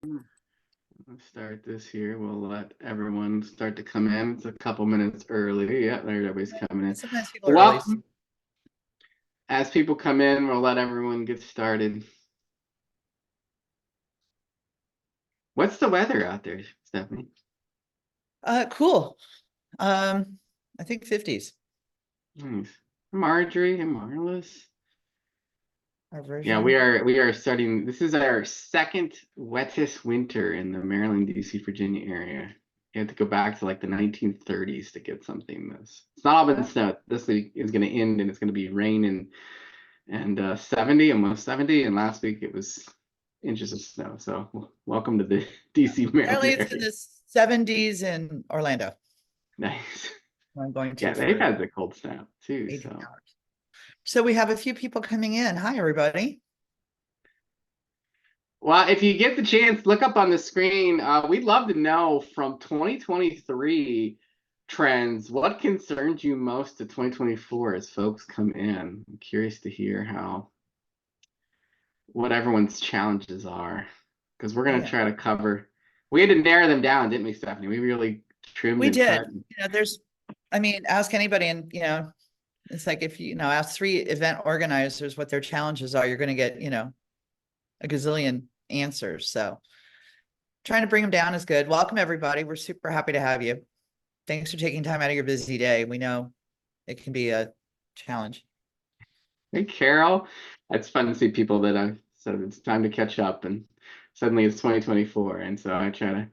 Let's start this here. We'll let everyone start to come in. It's a couple minutes early. Yeah, there everybody's coming in. Sometimes people are early. Welcome. As people come in, we'll let everyone get started. What's the weather out there, Stephanie? Cool. I think 50s. Nice. Marjorie and Marlis. Our version. Yeah, we are starting. This is our second wettest winter in the Maryland, DC, Virginia area. You have to go back to like the 1930s to get something this. It's not all been snow. This week is going to end and it's going to be rain and 70, almost 70. And last week it was inches of snow. So welcome to the DC, Maryland Apparently it's area. in the 70s in Orlando. Nice. I'm going to. Yeah, they've had the cold snap too. So we have a few people coming in. Hi, everybody. Well, if you get the chance, look up on the screen. We'd love to know from 2023 trends, what concerns you most to 2024 as folks come in? I'm curious to hear what everyone's challenges are, because we're going to try to cover. We had to narrow them down, didn't we, Stephanie? We really trimmed and did. cut. Ask anybody, and it's like if you ask 3 event organizers what their challenges are, you're going to get a gazillion answers. So trying to bring them down is good. Welcome everybody. We're super happy to have you. Thanks for taking time out of your busy day. We know it can be a challenge. Hey, Carol. It's fun to see people that I said it's time to catch up, and suddenly it's 2024, and so I try to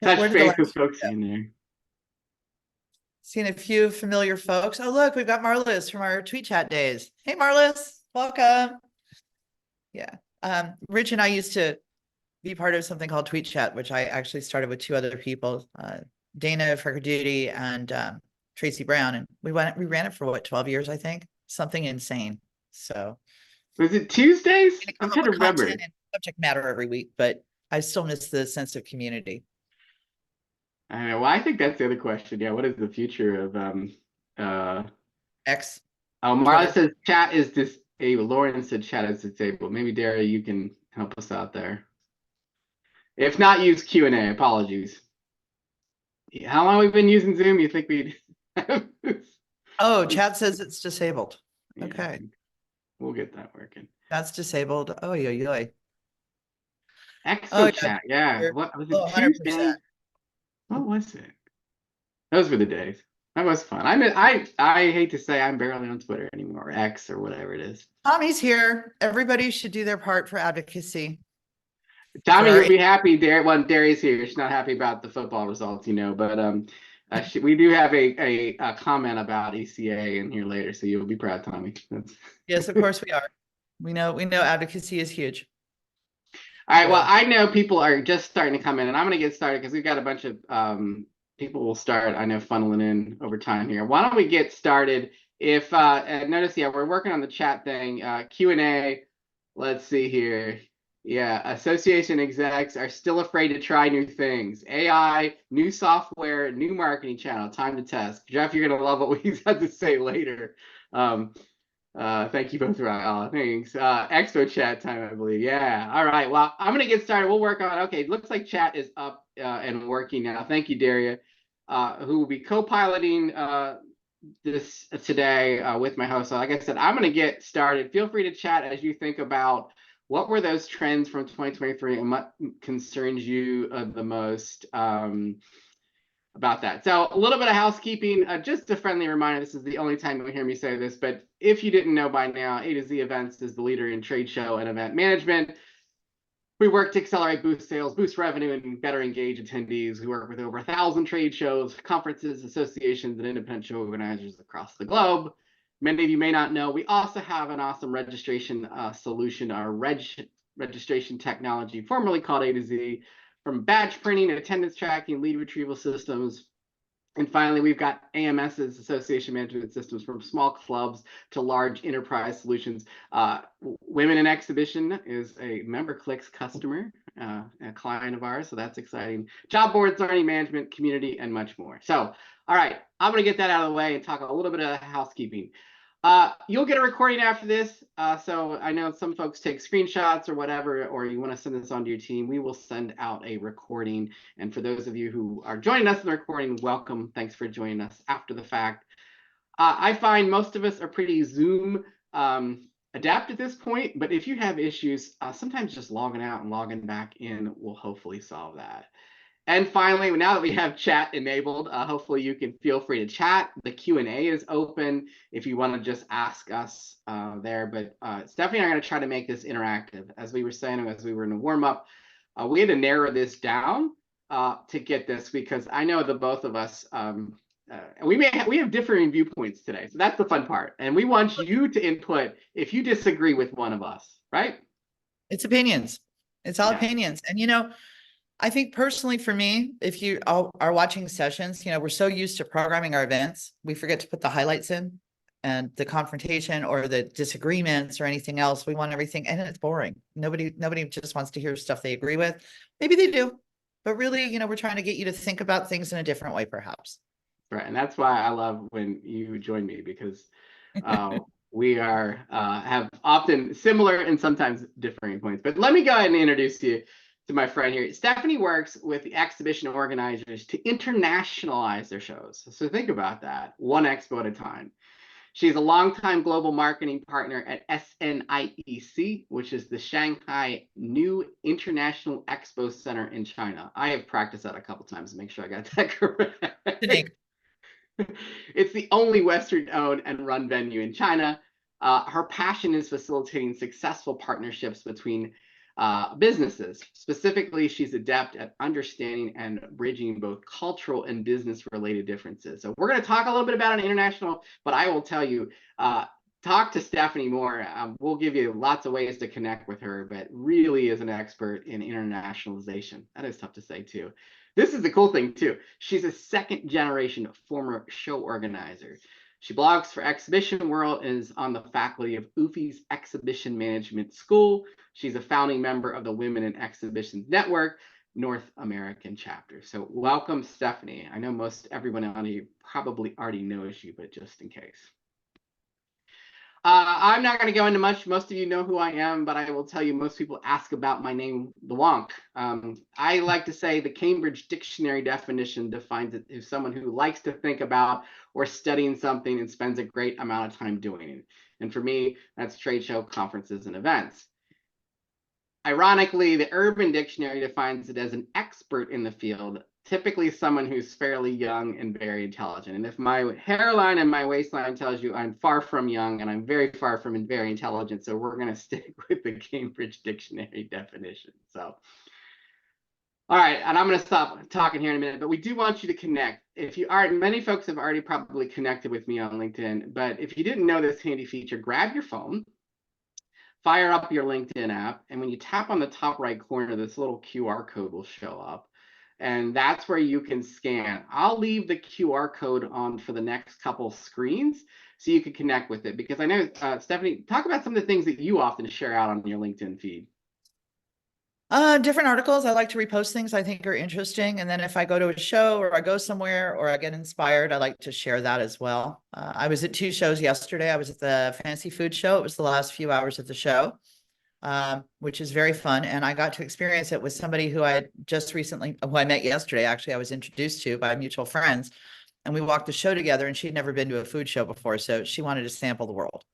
touch base with folks in there. Seen a few familiar folks. Oh, look, we've got Marlis from our tweet chat days. Hey, Marlis, welcome. Yeah. Rich and I used to be part of something called Tweet Chat, which I actually started with 2 other people, Dana for duty and Tracy Brown. And we ran it for what, 12 years, I think, something insane. So was it Tuesdays? I'm trying to remember. And subject matter every week, but I still miss the sense of community. I know. Well, I think that's the other question. Yeah, what is the future of X? Oh, Marla says chat is disabled. Lauren said chat is disabled. Maybe Dara, you can help us out there. If not, use Q&A. Apologies. How long have we been using Zoom? You think we'd? Oh, chat says it's disabled. Yeah, okay, we'll get that working. That's disabled. Oh, yo. Expo chat. Yeah. What was it? Tuesday? 100%. What was it? Those were the days. That was fun. I hate to say I'm barely on Twitter anymore, or X or whatever it is. Tommy's here. Everybody should do their part for advocacy. Tommy, you'll be happy. Dari's here. She's not happy about the football results, but we do have a comment about ECA in here later, so you'll be proud, Tommy. Yes, of course we are. We know advocacy is huge. All right. Well, I know people are just starting to come in, and I'm going to get started because we've got a bunch of people will start, I know, funneling in over time here. Why don't we get started? If notice, we're working on the chat thing, Q&A. Let's see here. Yeah, association execs are still afraid to try new things. AI, new software, new marketing channel, time to test. Jeff, you're going to love what we have to say later. Thank you both for thanks. Expo chat time, I believe. Yeah. All right. Well, I'm going to get started. We'll work on, okay, looks like chat is up and working now. Thank you, Daria, who will be co-piloting this today with my host. So like I said, I'm going to get started. Feel free to chat as you think about what were those trends from 2023 and what concerns you the most about that. So a little bit of housekeeping, just a friendly reminder, this is the only time you'll hear me say this, but if you didn't know by now, A to Z Events is the leader in trade show and event management. We work to accelerate boost sales, boost revenue, and better engage attendees. We work with over 1,000 trade shows, conferences, associations, and independent show organizers across the globe. Many of you may not know, we also have an awesome registration solution, our registration technology, formerly called A to Z, from badge printing, attendance tracking, lead retrieval systems. And finally, we've got AMS's, Association Management Systems, from small clubs to large enterprise solutions. Women in Exhibition is a MemberClicks customer, a client of ours, so that's exciting. Job boards, learning management, community, and much more. So, all right, I'm going to get that out of the way and talk a little bit of housekeeping. You'll get a recording after this. So I know some folks take screenshots or whatever, or you want to send this on to your team. We will send out a recording. And for those of you who are joining us in the recording, welcome. Thanks for joining us after the fact. I find most of us are pretty Zoom adept at this point, but if you have issues, sometimes just logging out and logging back in will hopefully solve that. And finally, now that we have chat enabled, hopefully you can feel free to chat. The Q&A is open if you want to just ask us there. But Stephanie and I are going to try to make this interactive. As we were saying, as we were in a warm-up, we had to narrow this down to get this, because I know the both of us, we have differing viewpoints today. So that's the fun part. And we want you to input if you disagree with one of us, right? It's opinions. It's all opinions. And, I think personally for me, if you are watching sessions, we're so used to programming our events, we forget to put the highlights in and the confrontation or the disagreements or anything else. We want everything, and it's boring. Nobody just wants to hear stuff they agree with. Maybe they do, but really, we're trying to get you to think about things in a different way, perhaps. Right, and that's why I love when you join me, because we have often similar and sometimes differing points. But let me go ahead and introduce you to my friend here. Stephanie works with the exhibition organizers to internationalize their shows. So think about that, one expo at a time. She's a longtime global marketing partner at SNIEC, which is the Shanghai New International Expo Center in China. I have practiced that a couple times to make sure I got that correct. It's the only Western-owned and run venue in China. Her passion is facilitating successful partnerships between businesses. Specifically, she's adept at understanding and bridging both cultural and business-related differences. So we're going to talk a little bit about an international, but I will tell you, talk to Stephanie more. We'll give you lots of ways to connect with her, but really is an expert in internationalization. That is tough to say too. This is the cool thing too. She's a second generation former show organizer. She blogs for Exhibition World and is on the faculty of UFI's Exhibition Management School. She's a founding member of the Women in Exhibitions Network, North American chapter. So welcome, Stephanie. I know most everyone on you probably already knows you, but just in case. I'm not going to go into much. Most of you know who I am, but I will tell you most people ask about my name, the Wonk. I like to say the Cambridge Dictionary definition defines it as someone who likes to think about or studying something and spends a great amount of time doing it. And for me, that's trade show, conferences, and events. Ironically, the Urban Dictionary defines it as an expert in the field, typically someone who's fairly young and very intelligent. And if my hairline and my waistline tells you I'm far from young and I'm very far from very intelligent, so we're going to stick with the Cambridge Dictionary definition. So, all right, and I'm going to stop talking here in a minute, but we do want you to connect. If you are, many folks have already probably connected with me on LinkedIn, but if you didn't know this handy feature, grab your phone, fire up your LinkedIn app, and when you tap on the top right corner, this little QR code will show up. And that's where you can scan. I'll leave the QR code on for the next couple screens so you can connect with it. Because I know, Stephanie, talk about some of the things that you often share out on your LinkedIn feed. Different articles. I like to repost things I think are interesting. And then if I go to a show or I go somewhere or I get inspired, I like to share that as well. I was at 2 shows yesterday. I was at the Fancy Food Show. It was the last few hours of the show, which is very fun. And I got to experience it with somebody who I just recently, who I met yesterday, actually, I was introduced to by mutual friends. And we walked the show together, and she'd never been to a food show before. So she wanted to sample the world.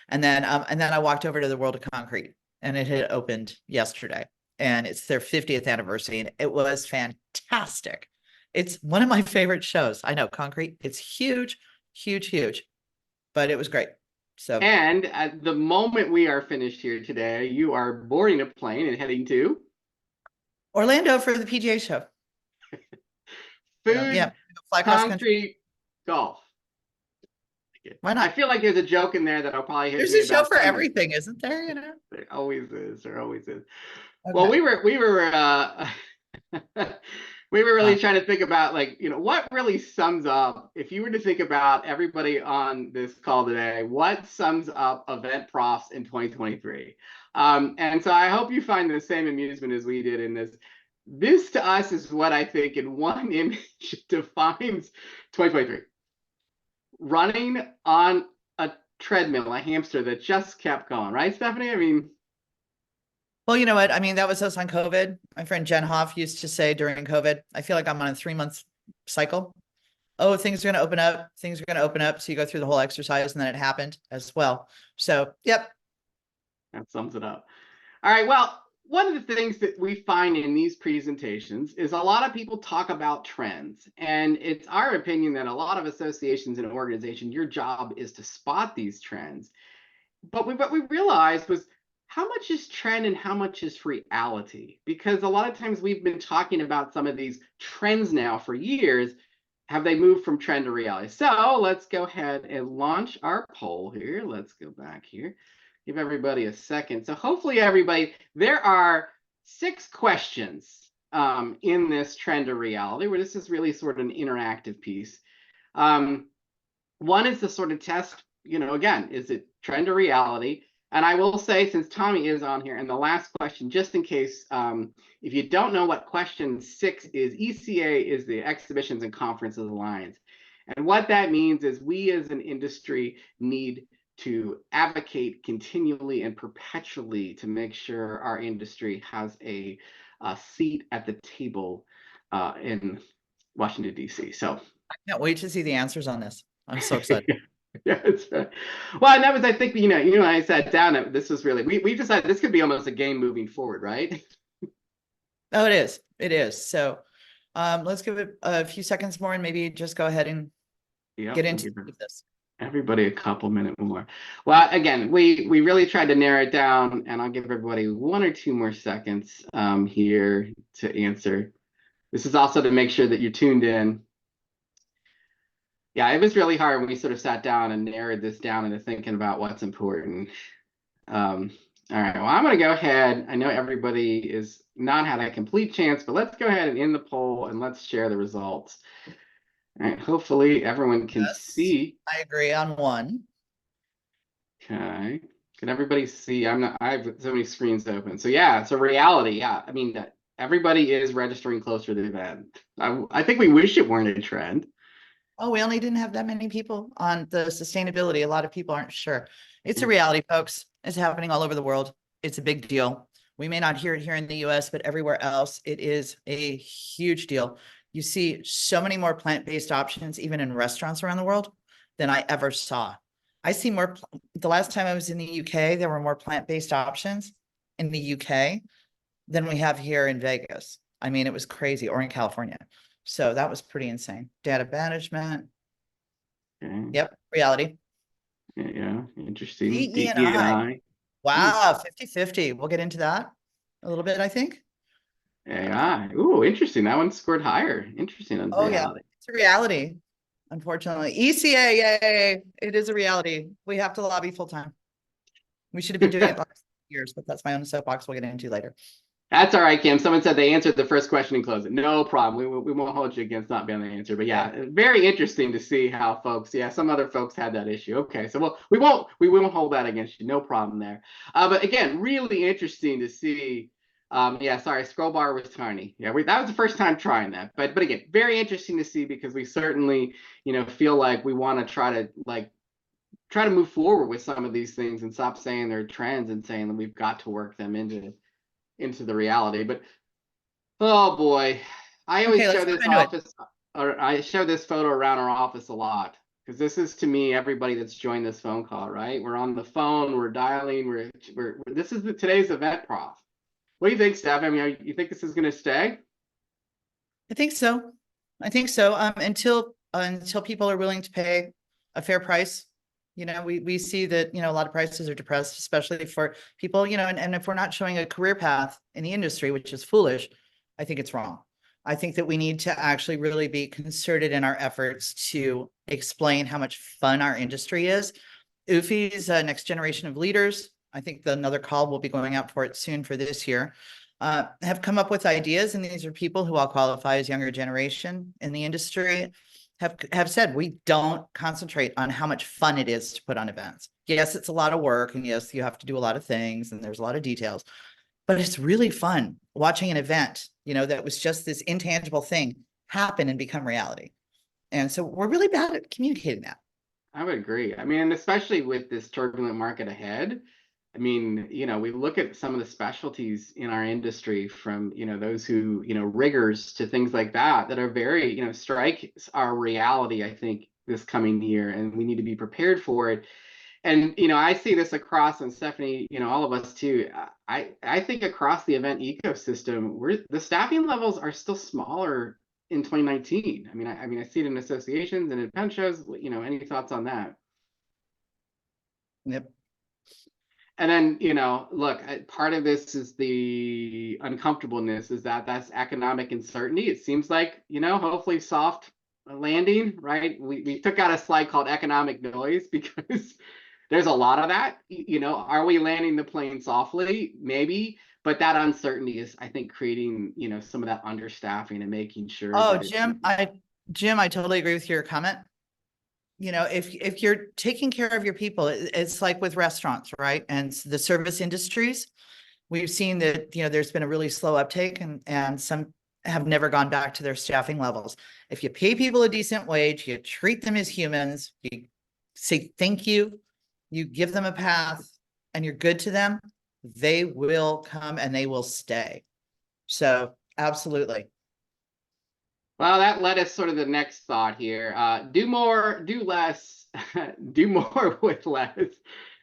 And then I walked over to the World of Concrete, and it had opened yesterday. And it's their 50th anniversary, and it was fantastic. It's one of my favorite shows. I know, Concrete, it's huge, huge, huge, but it was great. So, and at the moment we are finished here today, you are boarding a plane and heading to Orlando for the PGA show. Food, yeah, fly cross country, concrete, golf. Why not? I feel like there's a joke in there that I'll probably hit. There's a show for everything, isn't there? There always is. There always is. Okay. Well, we were we were really trying to think about, like, what really sums up, if you were to think about everybody on this call today, what sums up event profs in 2023? And so I hope you find the same amusement as we did in this. This to us is what I think in one image defines 2023. Running on a treadmill, a hamster that just kept going, right, Stephanie? I mean, Well, you know what? I mean, that was us on COVID. My friend Jen Hoff used to say during COVID, I feel like I'm on a 3 month cycle. Oh, things are going to open up. Things are going to open up. So you go through the whole exercise, and then it happened as well. So, yep. that sums it up. All right. Well, one of the things that we find in these presentations is a lot of people talk about trends. And it's our opinion that a lot of associations and organizations, your job is to spot these trends. But what we realized was how much is trend and how much is reality? Because a lot of times we've been talking about some of these trends now for years. Have they moved from trend to reality? So let's go ahead and launch our poll here. Let's go back here. Give everybody a second. So hopefully everybody, there are 6 questions in this trend to reality, where this is really sort of an interactive piece. One is to sort of test, again, is it trend or reality? And I will say, since Tommy is on here, and the last question, just in case, if you don't know what question 6 is, ECA is the Exhibitions and Conferences Alliance. And what that means is we as an industry need to advocate continually and perpetually to make sure our industry has a seat at the table in Washington, D.C. So I can't wait to see the answers on this. I'm so excited. yeah, it's well, and that was, I think, I sat down. This was really we decided this could be almost a game moving forward, right? Oh, it is. It is. So let's give it a few seconds more and maybe just go ahead and get into this. Everybody a couple minutes more. Well, again, we really tried to narrow it down, and I'll give everybody 1 or 2 more seconds here to answer. This is also to make sure that you're tuned in. Yeah, it was really hard when we sort of sat down and narrowed this down into thinking about what's important. All right, well, I'm going to go ahead. I know everybody is not had a complete chance, but let's go ahead and end the poll and let's share the results. All right, hopefully everyone can see. I agree on 1. Okay, can everybody see? I have so many screens open. So yeah, it's a reality. Yeah, I mean, everybody is registering closer to the event. I think we wish it weren't a trend. Oh, we only didn't have that many people on the sustainability. A lot of people aren't sure. It's a reality, folks. It's happening all over the world. It's a big deal. We may not hear it here in the US, but everywhere else, it is a huge deal. You see so many more plant-based options, even in restaurants around the world, than I ever saw. I see more. The last time I was in the UK, there were more plant-based options in the UK than we have here in Vegas. I mean, it was crazy, or in California. So that was pretty insane. Data management. Okay. Yep. Reality. Yeah, interesting. DE&I. Wow. 50-50. We'll get into that a little bit, I think. AI. Ooh, interesting. That one scored higher. Interesting on reality. Yeah. It's a reality. Unfortunately. ECA, yay. It is a reality. We have to lobby full time. We should have been doing it last years, but that's my own soapbox we'll get into later. That's all right, Kim. Someone said they answered the first question and closed it. No problem. We won't hold you against not being able to answer. But yeah, very interesting to see how folks. Yeah, some other folks had that issue. Okay, so we won't hold that against you. No problem there. But again, really interesting to see. Yeah, sorry, scroll bar was tiny. Yeah, that was the first time trying that. But again, very interesting to see, because we certainly feel like we want to try to move forward with some of these things and stop saying they're trends and saying that we've got to work them into the reality. But oh boy, I always show this office, or I show this photo around our office a lot, because this is, to me, everybody that's joined this phone call, right? We're on the phone, we're dialing, this is today's event prof. What do you think, Steph? I mean, you think this is going to stay? I think so. Until people are willing to pay a fair price. We see that, a lot of prices are depressed, especially for people, and if we're not showing a career path in the industry, which is foolish, I think it's wrong. I think that we need to actually really be concerted in our efforts to explain how much fun our industry is. UFI's Next Generation of Leaders, I think another call will be going out for it soon for this year, have come up with ideas, and these are people who I'll qualify as younger generation in the industry, have said we don't concentrate on how much fun it is to put on events. Yes, it's a lot of work, and yes, you have to do a lot of things, and there's a lot of details, but it's really fun watching an event, that was just this intangible thing happen and become reality. And so we're really bad at communicating that. I would agree. I mean, and especially with this turbulent market ahead, I mean, we look at some of the specialties in our industry from, those who, riggers to things like that are very, strikes our reality, I think, this coming year, and we need to be prepared for it. And, I see this across, and Stephanie, all of us too. I think across the event ecosystem, the staffing levels are still smaller in 2019. I see it in associations and in pen shows. Any thoughts on that? Yep. And then, look, part of this is the uncomfortableness, is that's economic uncertainty. It seems like, hopefully soft landing, right? We took out a slide called economic noise because there's a lot of that. Are we landing the plane softly? Maybe, but that uncertainty is, I think, creating, some of that understaffing and making sure Oh, that it's. Jim, I totally agree with your comment. If you're taking care of your people, it's like with restaurants, right? And the service industries, we've seen that, there's been a really slow uptake, and some have never gone back to their staffing levels. If you pay people a decent wage, you treat them as humans, you say thank you, you give them a path, and you're good to them, they will come and they will stay. So absolutely. Well, that led us sort of the next thought here. Do more, do less, do more with less.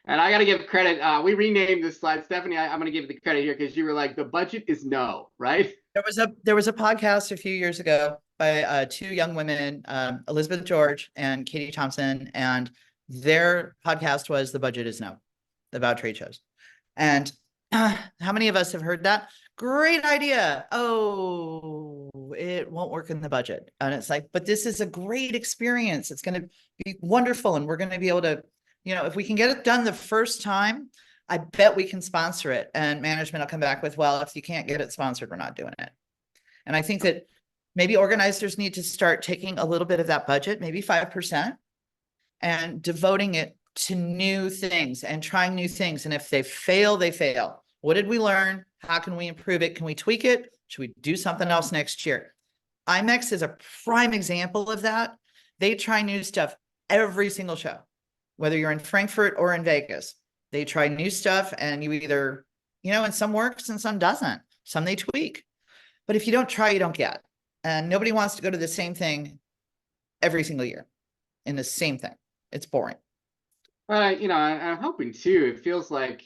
And I got to give credit. We renamed this slide. Stephanie, I'm going to give you the credit here because you were like, the budget is no, right? There was a podcast a few years ago by two young women, Elizabeth George and Katie Thompson, and their podcast was "The Budget Is No," about trade shows. And how many of us have heard that? Great idea. Oh, it won't work in the budget. And it's like, but this is a great experience. It's going to be wonderful, and we're going to be able to, if we can get it done the first time, I bet we can sponsor it. And management will come back with, well, if you can't get it sponsored, we're not doing it. And I think that maybe organizers need to start taking a little bit of that budget, maybe 5%, and devoting it to new things and trying new things. And if they fail, they fail. What did we learn? How can we improve it? Can we tweak it? Should we do something else next year? IMEX is a prime example of that. They try new stuff every single show, whether you're in Frankfurt or in Vegas. They try new stuff, and you either, and some works and some doesn't. Some they tweak. But if you don't try, you don't get. And nobody wants to go to the same thing every single year in the same thing. It's boring. Well, I'm hoping too. It feels like,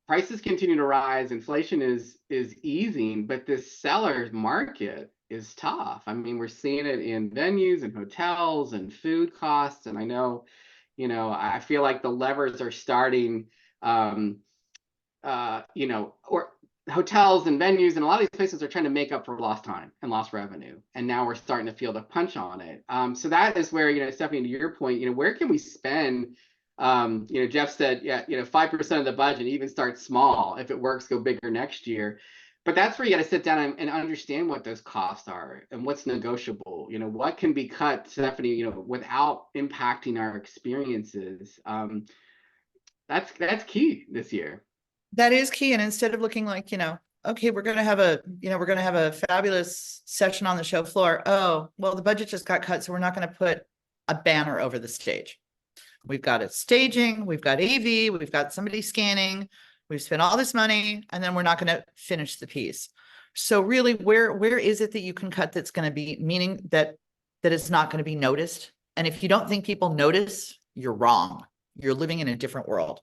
prices continue to rise, inflation is easing, but this seller's market is tough. I mean, we're seeing it in venues and hotels and food costs. And I know, I feel like the levers are starting, or hotels and venues and a lot of these places are trying to make up for lost time and lost revenue. And now we're starting to feel the punch on it. So that is where, Stephanie, to your point, where can we spend? Jeff said, 5% of the budget, even start small. If it works, go bigger next year. But that's where you got to sit down and understand what those costs are and what's negotiable. What can be cut, Stephanie, without impacting our experiences. That's key this year. That is key. And instead of looking like, okay, we're going to have a fabulous session on the show floor. Oh, well, the budget just got cut, so we're not going to put a banner over the stage. We've got it staging, we've got AV, we've got somebody scanning, we've spent all this money, and then we're not going to finish the piece. So really, where is it that you can cut that's going to be meaning that it's not going to be noticed? And if you don't think people notice, you're wrong. You're living in a different world.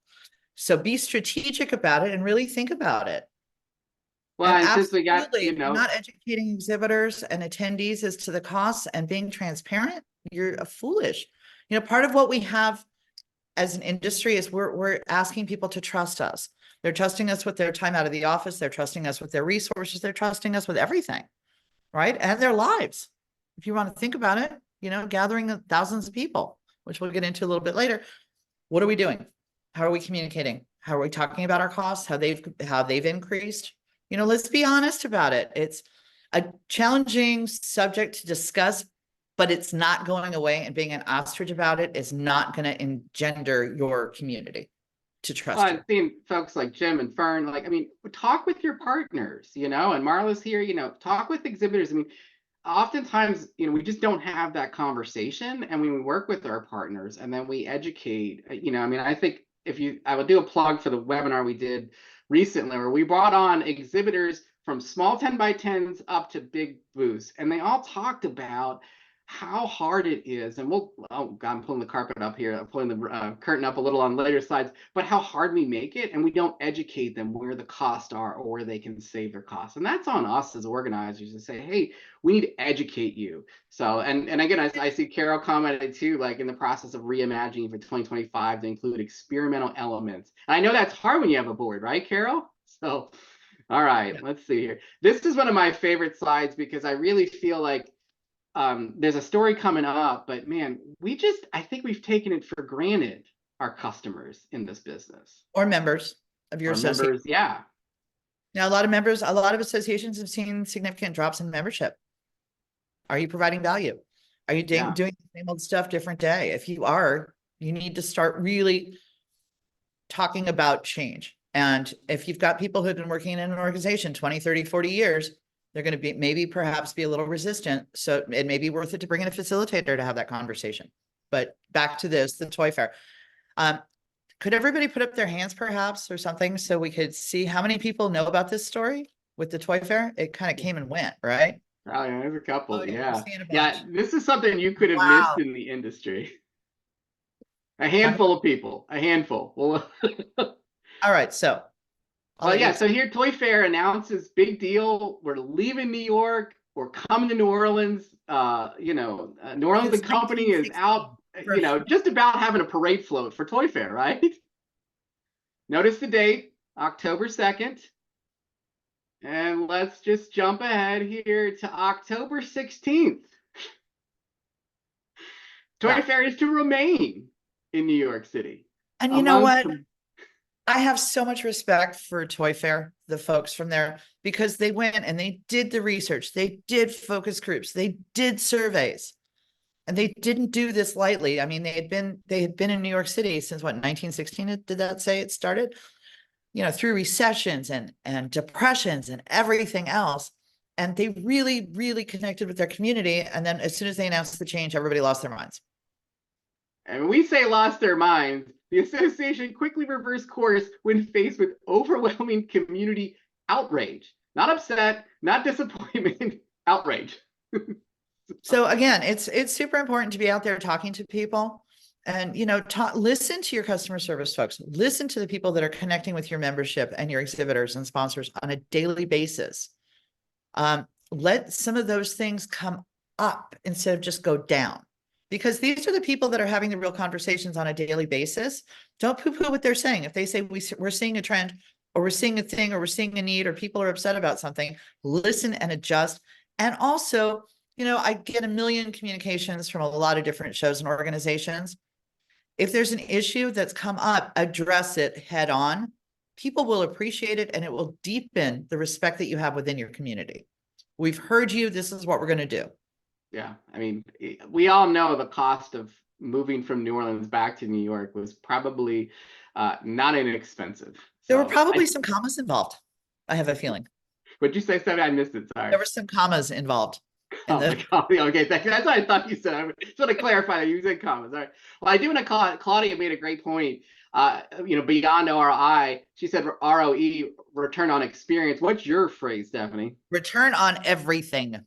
So be strategic about it and really think about it. Well, and since we got, not educating exhibitors and attendees as to the costs and being transparent, you're foolish. Part of what we have as an industry is we're asking people to trust us. They're trusting us with their time out of the office. They're trusting us with their resources. They're trusting us with everything, right? And their lives. If you want to think about it, gathering thousands of people, which we'll get into a little bit later. What are we doing? How are we communicating? How are we talking about our costs? How they've increased? Let's be honest about it. It's a challenging subject to discuss, but it's not going away, and being an ostrich about it is not going to engender your community to trust you. I've seen folks like Jim and Fern, talk with your partners, and Marla's here, talk with exhibitors. oftentimes, we just don't have that conversation. And when we work with our partners and then we educate, I mean, I think I would do a plug for the webinar we did recently where we brought on exhibitors from small 10 by 10s up to big booths. And they all talked about how hard it is. And oh God, I'm pulling the carpet up here. I'm pulling the curtain up a little on later slides, but how hard we make it. And we don't educate them where the costs are or where they can save their costs. And that's on us as organizers to say, hey, we need to educate you. So, and again, I see Carol commented too, like in the process of reimagining for 2025 to include experimental elements. And I know that's hard when you have a board, right, Carol? So, all right, let's see here. This is one of my favorite slides because I really feel like there's a story coming up, but man, I think we've taken it for granted, our customers in this business. Or members of your association. Members, yeah. Now, a lot of associations have seen significant drops in membership. Are you providing value? Are you doing the same old stuff, different day? If you are, you need to start really talking about change. And if you've got people who've been working in an organization 20, 30, 40 years, they're going to perhaps be a little resistant. So it may be worth it to bring in a facilitator to have that conversation. But back to the toy fair. Could everybody put up their hands perhaps or something so we could see how many people know about this story with the toy fair? It kind of came and went, right? Oh, yeah, there's a couple. Oh, yeah. Yeah, this is something you could have missed in the industry. A handful of people, a handful. Well, all right, so. Well, yeah, so here Toy Fair announces big deal. We're leaving New York. We're coming to New Orleans. New Orleans and Company is out, just about having a parade float for Toy Fair, right? Notice the date, October 2nd. And let's just jump ahead here to October 16th. Toy Fair is to remain in New York City. And you know what? I have so much respect for Toy Fair, the folks from there, because they went and they did the research. They did focus groups. They did surveys. And they didn't do this lightly. I mean, they had been in New York City since what, 1916? Did that say it started? Through recessions and depressions and everything else. And they really, really connected with their community. And then as soon as they announced the change, everybody lost their minds. And when we say lost their minds, the association quickly reversed course when faced with overwhelming community outrage. Not upset, not disappointment, outrage. So again, it's super important to be out there talking to people and, listen to your customer service folks, listen to the people that are connecting with your membership and your exhibitors and sponsors on a daily basis. Let some of those things come up instead of just go down, because these are the people that are having the real conversations on a daily basis. Don't poo-poo what they're saying. If they say we're seeing a trend or we're seeing a thing or we're seeing a need or people are upset about something, listen and adjust. And also, I get a million communications from a lot of different shows and organizations. If there's an issue that's come up, address it head on. People will appreciate it and it will deepen the respect that you have within your community. We've heard you. This is what we're going to do. Yeah. I mean, we all know the cost of moving from New Orleans back to New York was probably not inexpensive. There were probably some commas involved. I have a feeling. What'd you say, Stephanie? I missed it. Sorry. There were some commas involved. Oh my God. Okay, that's what I thought you said. I just want to clarify that you said commas. All right. Well, I do want to call it. Claudia made a great point. Beyond ROI, she said ROE, return on experience. What's your phrase, Stephanie? Return on everything.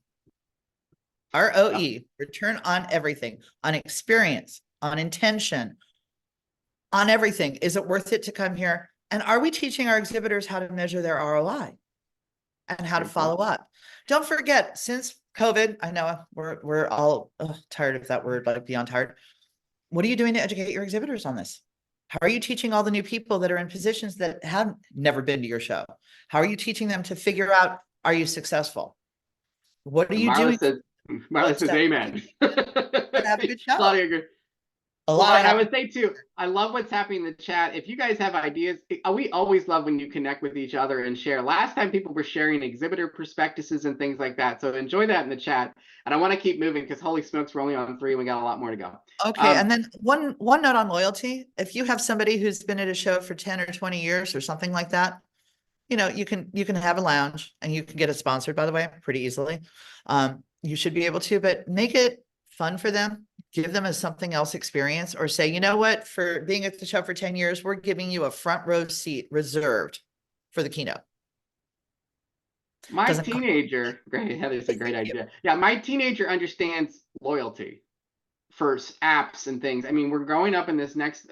ROE, return on everything, on experience, on intention, on everything. Is it worth it to come here? And are we teaching our exhibitors how to measure their ROI and how to follow up? Don't forget, since COVID, I know we're all tired of that word, like beyond tired. What are you doing to educate your exhibitors on this? How are you teaching all the new people that are in positions that have never been to your show? How are you teaching them to figure out, are you successful? What are you doing? Marla says amen. Have a good show. Claudia agrees. I would say too, I love what's happening in the chat. If you guys have ideas, we always love when you connect with each other and share. Last time people were sharing exhibitor prospectuses and things like that. So enjoy that in the chat. And I want to keep moving because holy smokes, we're only on 3 and we got a lot more to go. Okay. And then one note on loyalty. If you have somebody who's been at a show for 10 or 20 years or something like that, you can have a lounge, and you can get it sponsored, by the way, pretty easily. You should be able to, but make it fun for them. Give them a something else experience, or say, you know what, for being at the show for 10 years, we're giving you a front row seat reserved for the keynote. My Doesn't cost. teenager, great, Heather's a great Thank you. idea. Yeah, my teenager understands loyalty for apps and things. I mean, we're growing up in this next,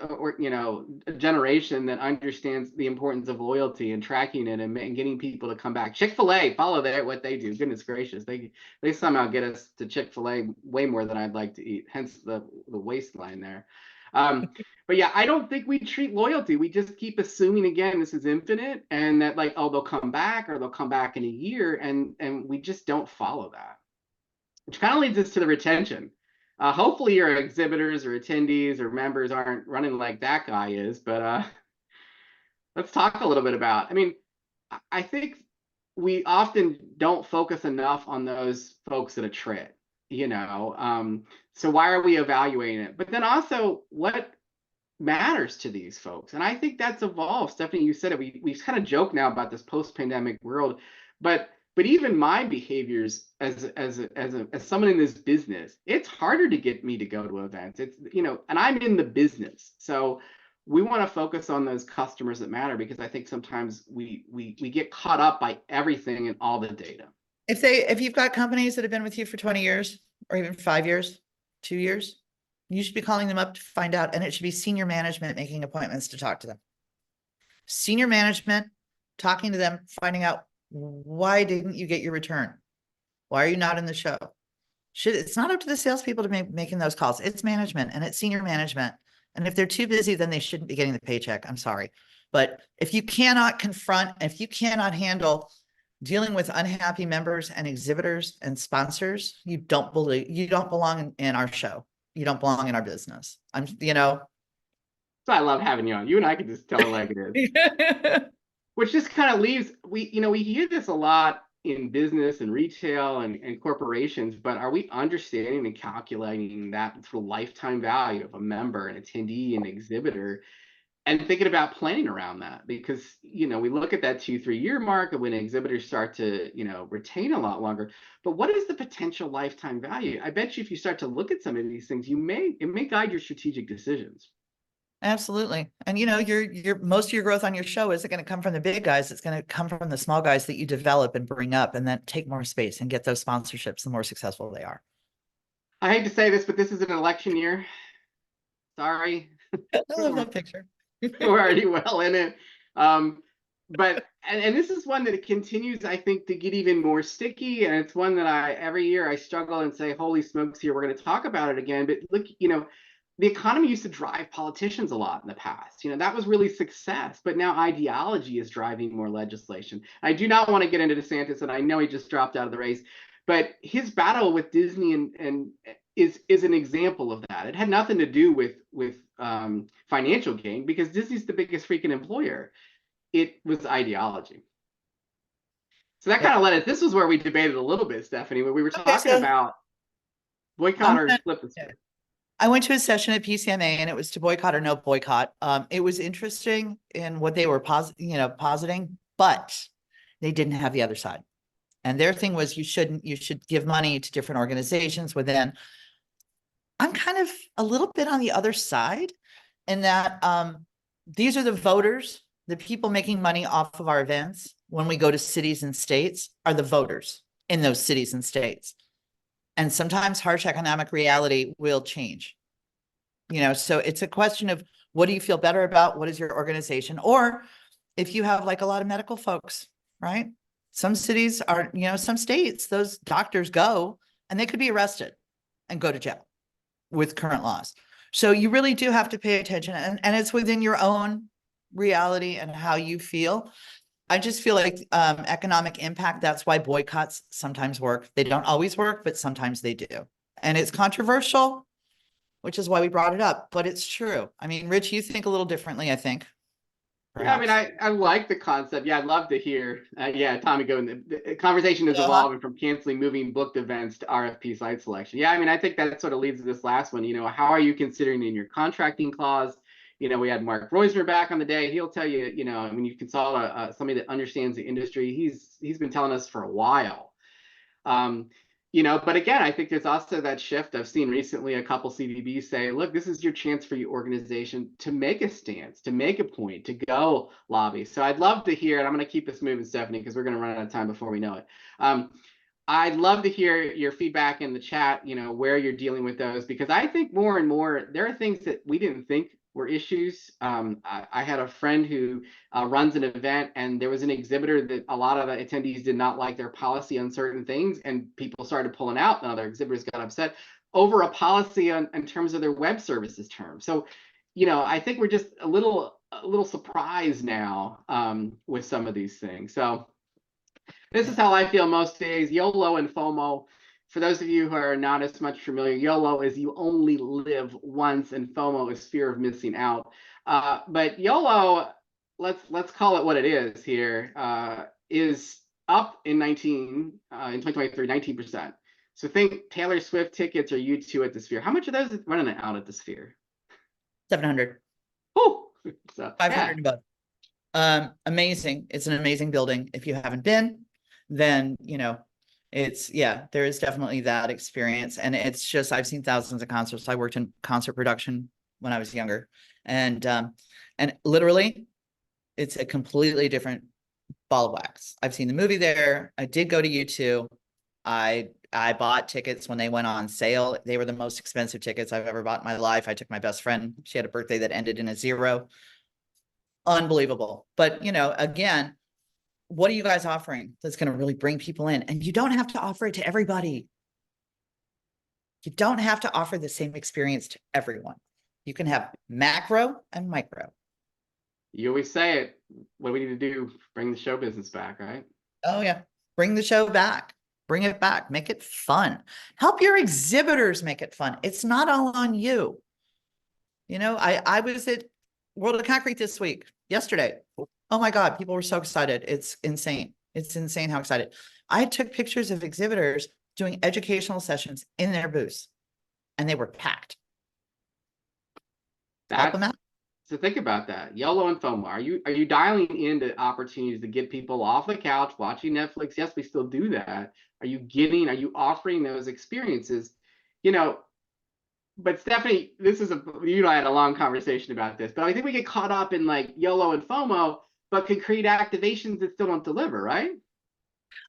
generation that understands the importance of loyalty and tracking it, and getting people to come back. Chick-fil-A, follow what they do. Goodness gracious, they somehow get us to Chick-fil-A way more than I'd like to eat. Hence the waistline there. But yeah, I don't think we treat loyalty. We just keep assuming, again, this is infinite, and that, like, oh, they'll come back, or they'll come back in a year, and we just don't follow that, which kind of leads us to the retention. Hopefully your exhibitors or attendees or members aren't running like that guy is, but let's talk a little bit about, I mean, I think we often don't focus enough on those folks that attrit, so why are we evaluating it? But then also, what matters to these folks? And I think that's evolved. Stephanie, you said it. We kind of joke now about this post-pandemic world, but even my behaviors as someone in this business, it's harder to get me to go to events. It's, and I'm in the business, so we want to focus on those customers that matter, because I think sometimes we get caught up by everything and all the data. If you've got companies that have been with you for 20 years, or even 5 years, 2 years, you should be calling them up to find out, and it should be senior management making appointments to talk to them. Senior management talking to them, finding out, why didn't you get your return? Why are you not in the show? It's not up to the salespeople to making those calls. It's management, and it's senior management. And if they're too busy, then they shouldn't be getting the paycheck. I'm sorry. But if you cannot confront, if you cannot handle dealing with unhappy members and exhibitors and sponsors, you don't belong in our show. You don't belong in our business. So I love having you on. You and I can just tell it like it is. Which just kind of leaves, we hear this a lot in business and retail and corporations, but are we understanding and calculating that sort of lifetime value of a member, an attendee, an exhibitor, and thinking about planning around that? Because, we look at that 2-3 year mark of when exhibitors start to, retain a lot longer, but what is the potential lifetime value? I bet you if you start to look at some of these things, it may guide your strategic decisions. Absolutely. And your most of your growth on your show isn't going to come from the big guys. It's going to come from the small guys that you develop and bring up, and then take more space and get those sponsorships, the more successful they are. I hate to say this, but this is an election year. Sorry. I love that picture. We're already well in it. But this is one that it continues, I think, to get even more sticky. And it's one that every year I struggle and say, holy smokes, here, we're going to talk about it again. But look, the economy used to drive politicians a lot in the past. That was really success. But now ideology is driving more legislation. I do not want to get into DeSantis, and I know he just dropped out of the race, but his battle with Disney and is an example of that. It had nothing to do with financial gain, because Disney's the biggest freaking employer. It was ideology. So that kind of led us. This was where we debated a little bit, Stephanie, when we were talking about boycott or flip the script. I went to a session at PCMA, and it was to boycott or no boycott. It was interesting in what they were positing, but they didn't have the other side. And their thing was, you should give money to different organizations within. I'm kind of a little bit on the other side, in that these are the voters, the people making money off of our events when we go to cities and states are the voters in those cities and states. And sometimes harsh economic reality will change. So it's a question of, what do you feel better about? What is your organization? Or if you have like a lot of medical folks, right? Some cities are, some states, those doctors go and they could be arrested and go to jail with current laws. So you really do have to pay attention, and it's within your own reality and how you feel. I just feel like economic impact, that's why boycotts sometimes work. They don't always work, but sometimes they do. And it's controversial, which is why we brought it up, but it's true. I mean, Rich, you think a little differently, I think. Perhaps. Yeah, I mean, I like the concept. Yeah, I'd love to hear. Tommy, the conversation is evolving from canceling moving booked events to RFP site selection. Yeah, I mean, I think that sort of leads to this last one. How are you considering in your contracting clause, we had Mark Reusner back on the day. He'll tell you, when you consult somebody that understands the industry, he's been telling us for a while. But again, I think there's also that shift. I've seen recently a couple CVBs say, look, this is your chance for your organization to make a stance, to make a point, to go lobby. So I'd love to hear, and I'm going to keep this moving, Stephanie, because we're going to run out of time before we know it. I'd love to hear your feedback in the chat, where you're dealing with those, because I think more and more there are things that we didn't think were issues. I had a friend who runs an event, and there was an exhibitor that a lot of the attendees did not like their policy on certain things, and people started pulling out, and other exhibitors got upset over a policy in terms of their web services terms. So, I think we're just a little surprised now with some of these things. So this is how I feel most days. YOLO and FOMO. For those of you who are not as much familiar, YOLO is you only live once, and FOMO is fear of missing out. But YOLO, let's call it what it is here, is up in 2023, 19%. So think Taylor Swift tickets or U2 at the Sphere. How much of those is running out at the Sphere? 700. Oh, so 500 above. Amazing. It's an amazing building. If you haven't been, then there is definitely that experience. And it's just, I've seen thousands of concerts. I worked in concert production when I was younger, and literally it's a completely different ball of wax. I've seen the movie there. I did go to U2. I bought tickets when they went on sale. They were the most expensive tickets I've ever bought in my life. I took my best friend. She had a birthday that ended in a 0. Unbelievable. But, again, what are you guys offering that's going to really bring people in? And you don't have to offer it to everybody. You don't have to offer the same experience to everyone. You can have macro and micro. You always say it. What do we need to do? Bring the show business back, right? Oh, yeah. Bring the show back. Bring it back. Make it fun. Help your exhibitors make it fun. It's not all on you. I was at World of Concrete this week, yesterday. Oh my God, people were so excited. It's insane. It's insane how excited. I took pictures of exhibitors doing educational sessions in their booths, and they were packed. Help them out. So think about that. YOLO and FOMO. Are you dialing into opportunities to get people off the couch watching Netflix? Yes, we still do that. Are you offering those experiences? But Stephanie, you and I had a long conversation about this, but I think we get caught up in like YOLO and FOMO, but can create activations that still don't deliver, right?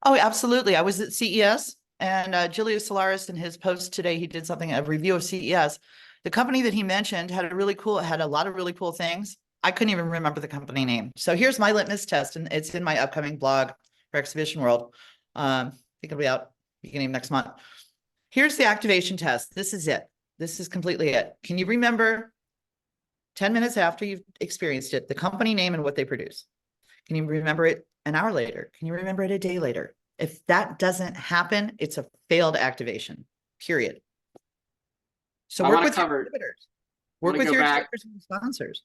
Oh, absolutely. I was at CES, and Julius Solaris, in his post today, he did a review of CES. The company that he mentioned had a lot of really cool things. I couldn't even remember the company name. So here's my litmus test, and it's in my upcoming blog for Exhibition World. I think it'll be out beginning of next month. Here's the activation test. This is it. This is completely it. Can you remember 10 minutes after you've experienced it, the company name and what they produce? Can you remember it an hour later? Can you remember it a day later? If that doesn't happen, it's a failed activation, period. So work with your exhibitors. Work with your exhibitors and sponsors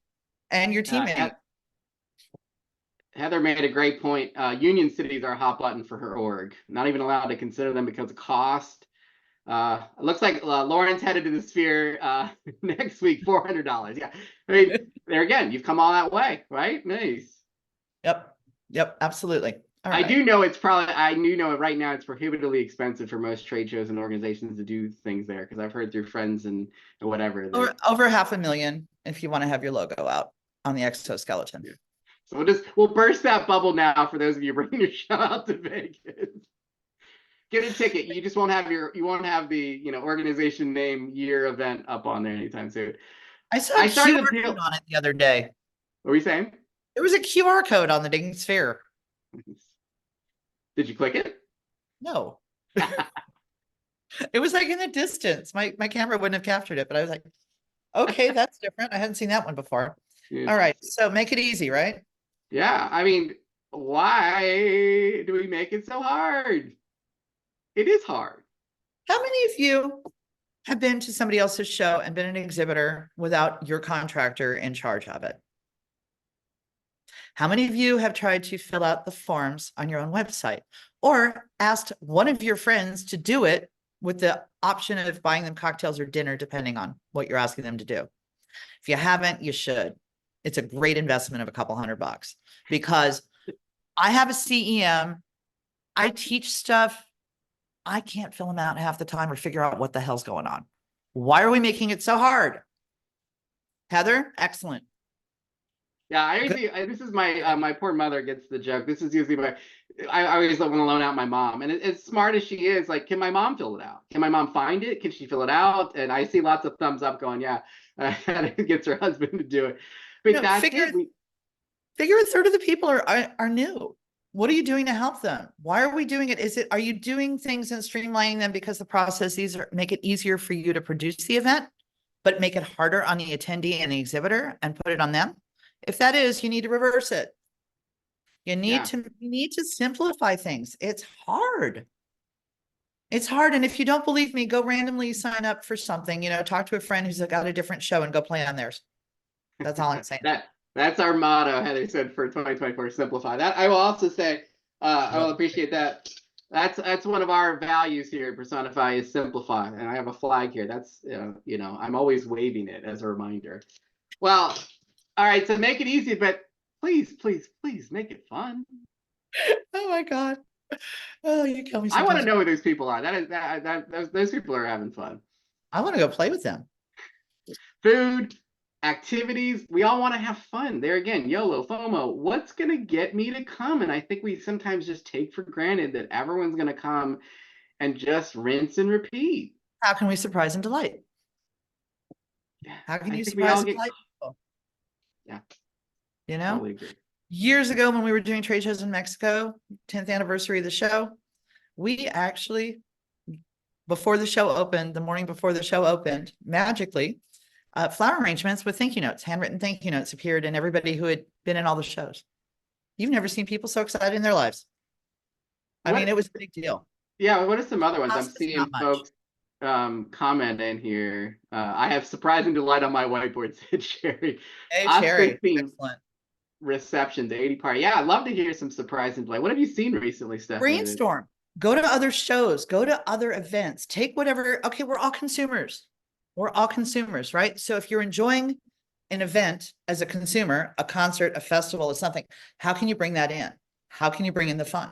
and your teammates. Heather made a great point. Union cities are a hot button for her org. Not even allowed to consider them because of cost. It looks like Lauren's headed to the Sphere next week, $400. Yeah, I mean, there again, you've come all that way, right? Nice. Yep, absolutely. All right. I do know right now it's prohibitively expensive for most trade shows and organizations to do things there, because I've heard through friends and whatever. Over $500,000 if you want to have your logo out on the exoskeleton. Yeah. So we'll burst that bubble now for those of you bringing your show out to Vegas. Get a ticket. You just won't have the organization name, year, event up on there anytime soon. I saw a QR code on it the other day. What were you saying? There was a QR code on the dang Sphere. Did you click it? No. It was like in the distance. My camera wouldn't have captured it, but I was like, okay, that's different. I hadn't seen that one before. All right. So make it easy, right? Yeah. I mean, why do we make it so hard? It is hard. How many of you have been to somebody else's show and been an exhibitor without your contractor in charge of it? How many of you have tried to fill out the forms on your own website, or asked one of your friends to do it with the option of buying them cocktails or dinner, depending on what you're asking them to do? If you haven't, you should. It's a great investment of a couple $100 because I have a CEM. I teach stuff. I can't fill them out half the time or figure out what the hell's going on. Why are we making it so hard? Heather, excellent. Yeah, I usually this is my my poor mother gets the joke. This is usually I always want to loan out my mom, and as smart as she is, like, can my mom fill it out? Can my mom find it? Can she fill it out? And I see lots of thumbs up going, yeah. Gets her husband to do it. But that's figure it. a third of the people are new. What are you doing to help them? Why are we doing it? Are you doing things and streamlining them because the processes make it easier for you to produce the event, but make it harder on the attendee and the exhibitor and put it on them? If that is, you need to reverse it. You need to simplify things. It's hard. It's hard. And if you don't believe me, go randomly sign up for something, talk to a friend who's got a different show and go play on theirs. That's all I'm saying. That's our motto, Heather said, for 2024, simplify. That I will also say, I will appreciate that. That's one of our values here at Personify is simplify. And I have a flag here. That's, I'm always waving it as a reminder. Well, all right, so make it easy, but please, please, please make it fun. Oh my God. Oh, you kill me sometimes. I want to know who those people are. Those people are having fun. I want to go play with them. Food, activities, we all want to have fun. There again, YOLO, FOMO, what's going to get me to come? And I think we sometimes just take for granted that everyone's going to come and just rinse and repeat. How can we surprise and delight? How can you surprise and delight people? Yeah. Totally agree. Years ago when we were doing trade shows in Mexico, 10th anniversary of the show, we actually, before the show opened, the morning before the show opened, magically, flower arrangements with thank you notes, handwritten thank you notes appeared in everybody who had been in all the shows. You've never seen people so excited in their lives. I mean, it was a big deal. Yeah, what are some other ones? I'm seeing folks comment in here. I have surprise and delight on my whiteboard, said Sherry. Hey, Sherry. Excellent. Receptions, 80 party. Yeah, I'd love to hear some surprise and delight. What have you seen recently, Stephanie? Brainstorm. Go to other shows. Go to other events. Take whatever. Okay, we're all consumers. We're all consumers, right? So if you're enjoying an event as a consumer, a concert, a festival, or something, how can you bring that in? How can you bring in the fun?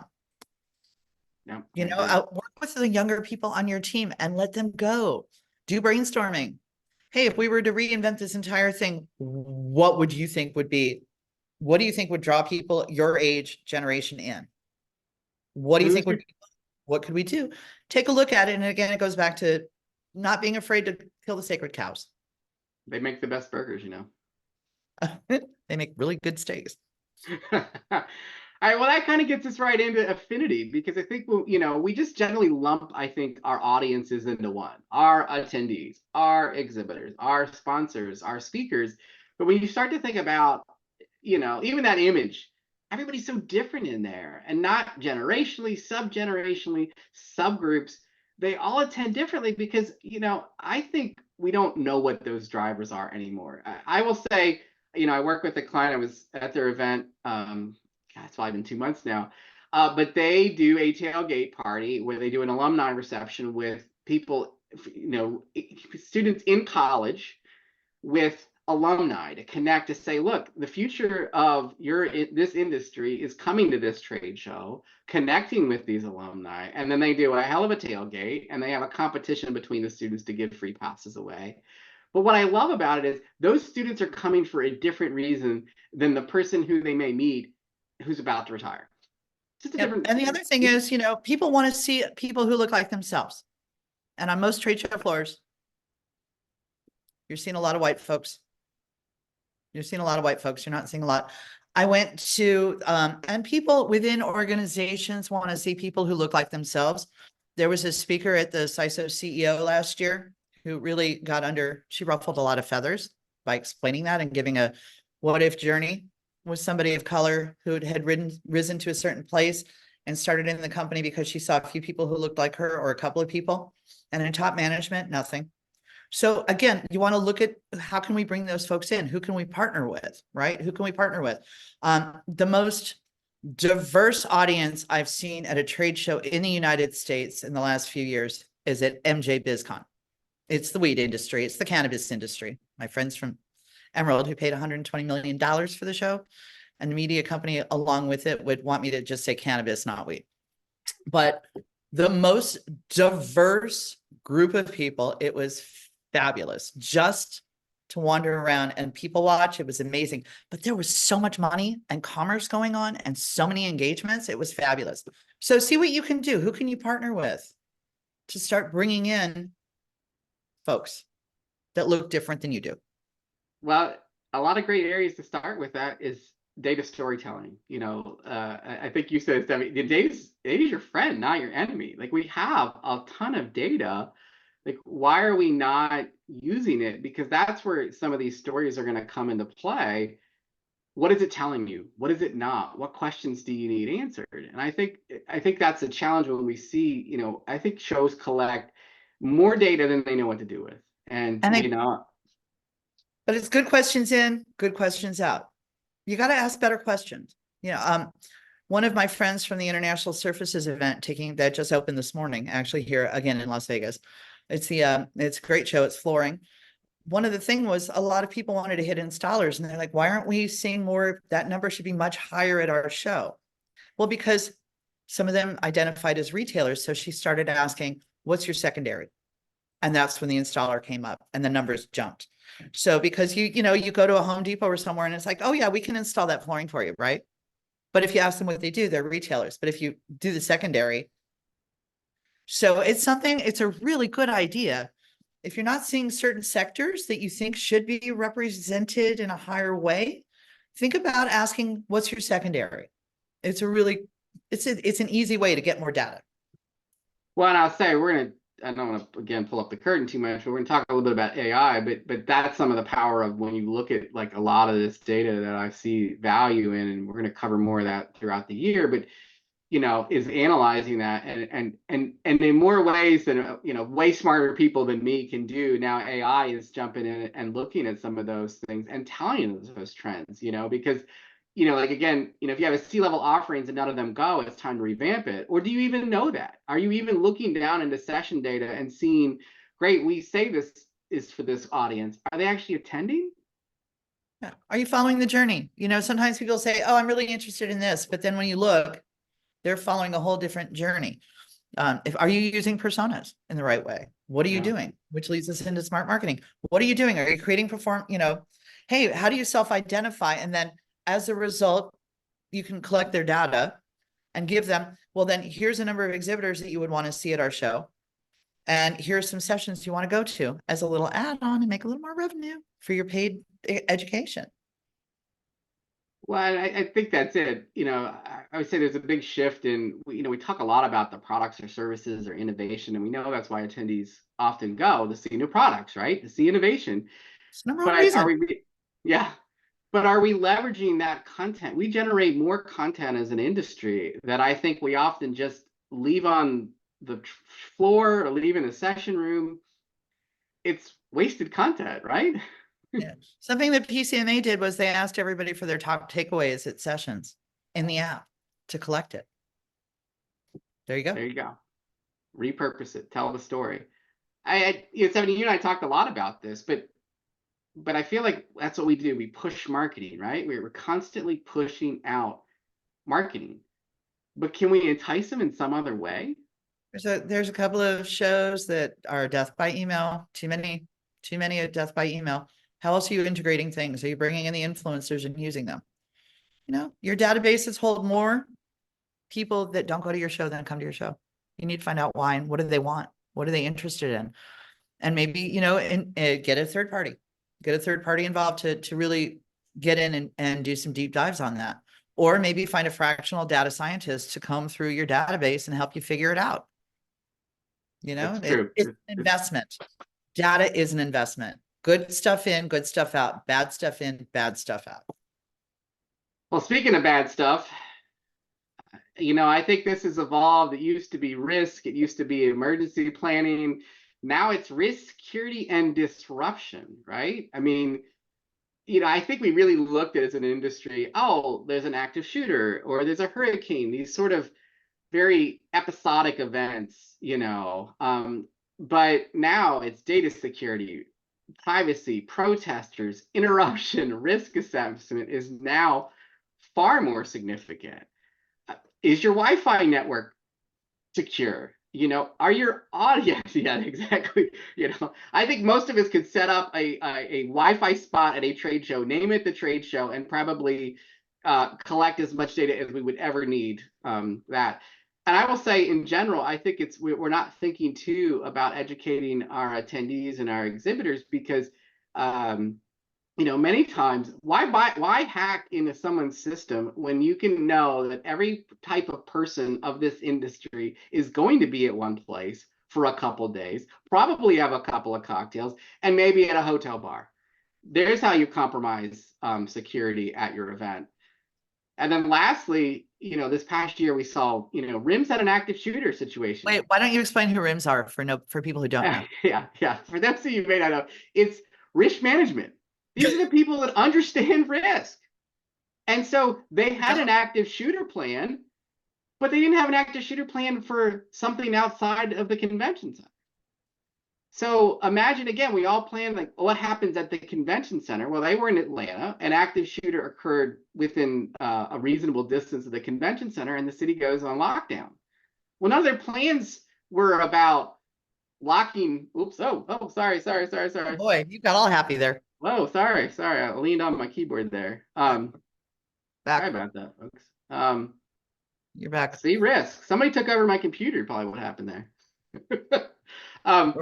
Work with the younger people on your team and let them go. Do brainstorming. Hey, if we were to reinvent this entire thing, what do you think would draw people your age generation in? What do you think what could we do? Take a look at it. And again, it goes back to not being afraid to kill the sacred cows. They make the best burgers, They make really good steaks. All right, well, that kind of gets us right into affinity, because I think, we just generally lump, I think, our audiences into one. Our attendees, our exhibitors, our sponsors, our speakers. But when you start to think about, even that image, everybody's so different in there, and not generationally, subgenerationally, subgroups. They all attend differently because, I think we don't know what those drivers are anymore. I will say, I work with a client. I was at their event. It's probably been 2 months now. But they do a tailgate party where they do an alumni reception with people, students in college with alumni to connect, to say, look, the future of this industry is coming to this trade show, connecting with these alumni. And then they do a hell of a tailgate, and they have a competition between the students to give free passes away. But what I love about it is those students are coming for a different reason than the person who they may meet who's about to retire. And the other thing is, people want to see people who look like themselves. And on most trade show floors, you're seeing a lot of white folks. You're not seeing a lot. I went to, and people within organizations want to see people who look like themselves. There was a speaker at the CISO CEO last year who really she ruffled a lot of feathers by explaining that and giving a what if journey with somebody of color who had risen to a certain place and started in the company because she saw a few people who looked like her, or a couple of people, and in top management, nothing. So again, you want to look at how can we bring those folks in? Who can we partner with, right? Who can we partner with? The most diverse audience I've seen at a trade show in the United States in the last few years is at MJ BizCon. It's the weed industry. It's the cannabis industry. My friends from Emerald, who paid $120 million for the show. And the media company along with it would want me to just say cannabis, not weed. But the most diverse group of people, it was fabulous. Just to wander around and people watch, it was amazing. But there was so much money and commerce going on and so many engagements. It was fabulous. So see what you can do. Who can you partner with to start bringing in folks that look different than you do? Well, a lot of great areas to start with that is data storytelling. I think you said, Stephanie, the data's your friend, not your enemy. Like, we have a ton of data. Like, why are we not using it? Because that's where some of these stories are going to come into play. What is it telling you? What is it not? What questions do you need answered? And I think that's a challenge when we see, I think shows collect more data than they know what to do with. And but it's good questions in, good questions out. You got to ask better questions. One of my friends from the International Surfaces event that just opened this morning, actually here again in Las Vegas. It's a great show. It's flooring. One of the things was a lot of people wanted to hit installers, and they're like, why aren't we seeing more? That number should be much higher at our show. Well, because some of them identified as retailers. So she started asking, what's your secondary? And that's when the installer came up and the numbers jumped. So because you go to a Home Depot or somewhere and it's like, oh yeah, we can install that flooring for you, right? But if you ask them what they do, they're retailers. But if you do the secondary, so it's a really good idea. If you're not seeing certain sectors that you think should be represented in a higher way, think about asking, what's your secondary? It's an easy way to get more data. Well, and I'll say I don't want to again pull up the curtain too much, but we're going to talk a little bit about AI. But that's some of the power of when you look at like a lot of this data that I see value in, and we're going to cover more of that throughout the year. But is analyzing that and in more ways than way smarter people than me can do. Now AI is jumping in and looking at some of those things and telling you those trends. Because like, again, if you have a C-level offerings and none of them go, it's time to revamp it. Or do you even know that? Are you even looking down into session data and seeing, great, we say this is for this audience. Are they actually attending? Yeah. Are you following the journey? Sometimes people say, oh, I'm really interested in this. But then when you look, they're following a whole different journey. Are you using personas in the right way? What are you doing? Which leads us into smart marketing. What are you doing? Are you creating hey, how do you self-identify? And then as a result, you can collect their data and give them, well, then here's a number of exhibitors that you would want to see at our show. And here's some sessions you want to go to as a little add-on and make a little more revenue for your paid education. Well, I think that's it. I would say there's a big shift in, we talk a lot about the products or services or innovation, and we know that's why attendees often go to see new products, right? To see innovation. It's the number one But reason. but are we leveraging that content? We generate more content as an industry that I think we often just leave on the floor or leave in a session room. It's wasted content, right? Yeah. Something that PCMA did was they asked everybody for their top takeaways at sessions in the app to collect it. There you go. There you go. Repurpose it. Tell the story. Stephanie, you and I talked a lot about this, but I feel like that's what we do. We push marketing, right? We're constantly pushing out marketing. But can we entice them in some other way? There's a couple of shows that are death by email. Too many are death by email. How else are you integrating things? Are you bringing in the influencers and using them? Your databases hold more people that don't go to your show than come to your show. You need to find out why and what do they want? What are they interested in? And maybe, get a third party involved to really get in and do some deep dives on that. Or maybe find a fractional data scientist to comb through your database and help you figure it out. It's an investment. Data is an investment. Good stuff in, good stuff out. Bad stuff in, bad stuff out. Well, speaking of bad stuff, I think this has evolved. It used to be risk. It used to be emergency planning. Now it's risk, security, and disruption, right? I mean, I think we really looked at it as an industry, oh, there's an active shooter or there's a hurricane, these sort of very episodic events, but now it's data security, privacy, protesters, interruption, risk assessment is now far more significant. Is your Wi-Fi network secure? Are your audience? Yeah, exactly. I think most of us could set up a Wi-Fi spot at a trade show, name it the trade show, and probably collect as much data as we would ever need. That. And I will say, in general, I think we're not thinking too about educating our attendees and our exhibitors because many times, why hack into someone's system when you can know that every type of person of this industry is going to be at one place for a couple days, probably have a couple of cocktails, and maybe at a hotel bar. There's how you compromise security at your event. And then lastly, this past year we saw, RIMS had an active shooter situation. Wait, why don't you explain who RIMS are for people who don't know? Yeah. For those of you who may not know, it's risk management. These are the people that understand risk. And so they had an active shooter plan, but they didn't have an active shooter plan for something outside of the convention center. So imagine, again, we all planned like what happens at the convention center. Well, they were in Atlanta. An active shooter occurred within a reasonable distance of the convention center, and the city goes on lockdown. Well, none of their plans were about locking. Oops. Oh, sorry. Oh boy, you got all happy there. Whoa, sorry. I leaned on my keyboard there. Sorry about that, folks. You're back. See, risk. Somebody took over my computer. Probably what happened there. Yeah,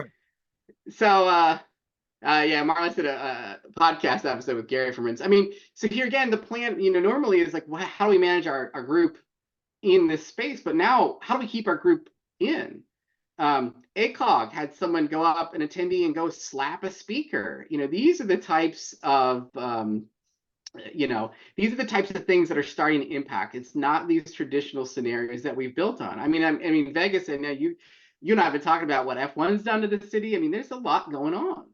Marlon did a podcast episode with Gary from RIMS. I mean, so here again, the plan, normally is like, how do we manage our group in this space? But now, how do we keep our group in? ACOG had someone go up, an attendee, and go slap a speaker. These are the types of these are the types of things that are starting to impact. It's not these traditional scenarios that we've built on. I mean, Vegas, and you and I have been talking about what F1's done to the city. I mean, there's a lot going on.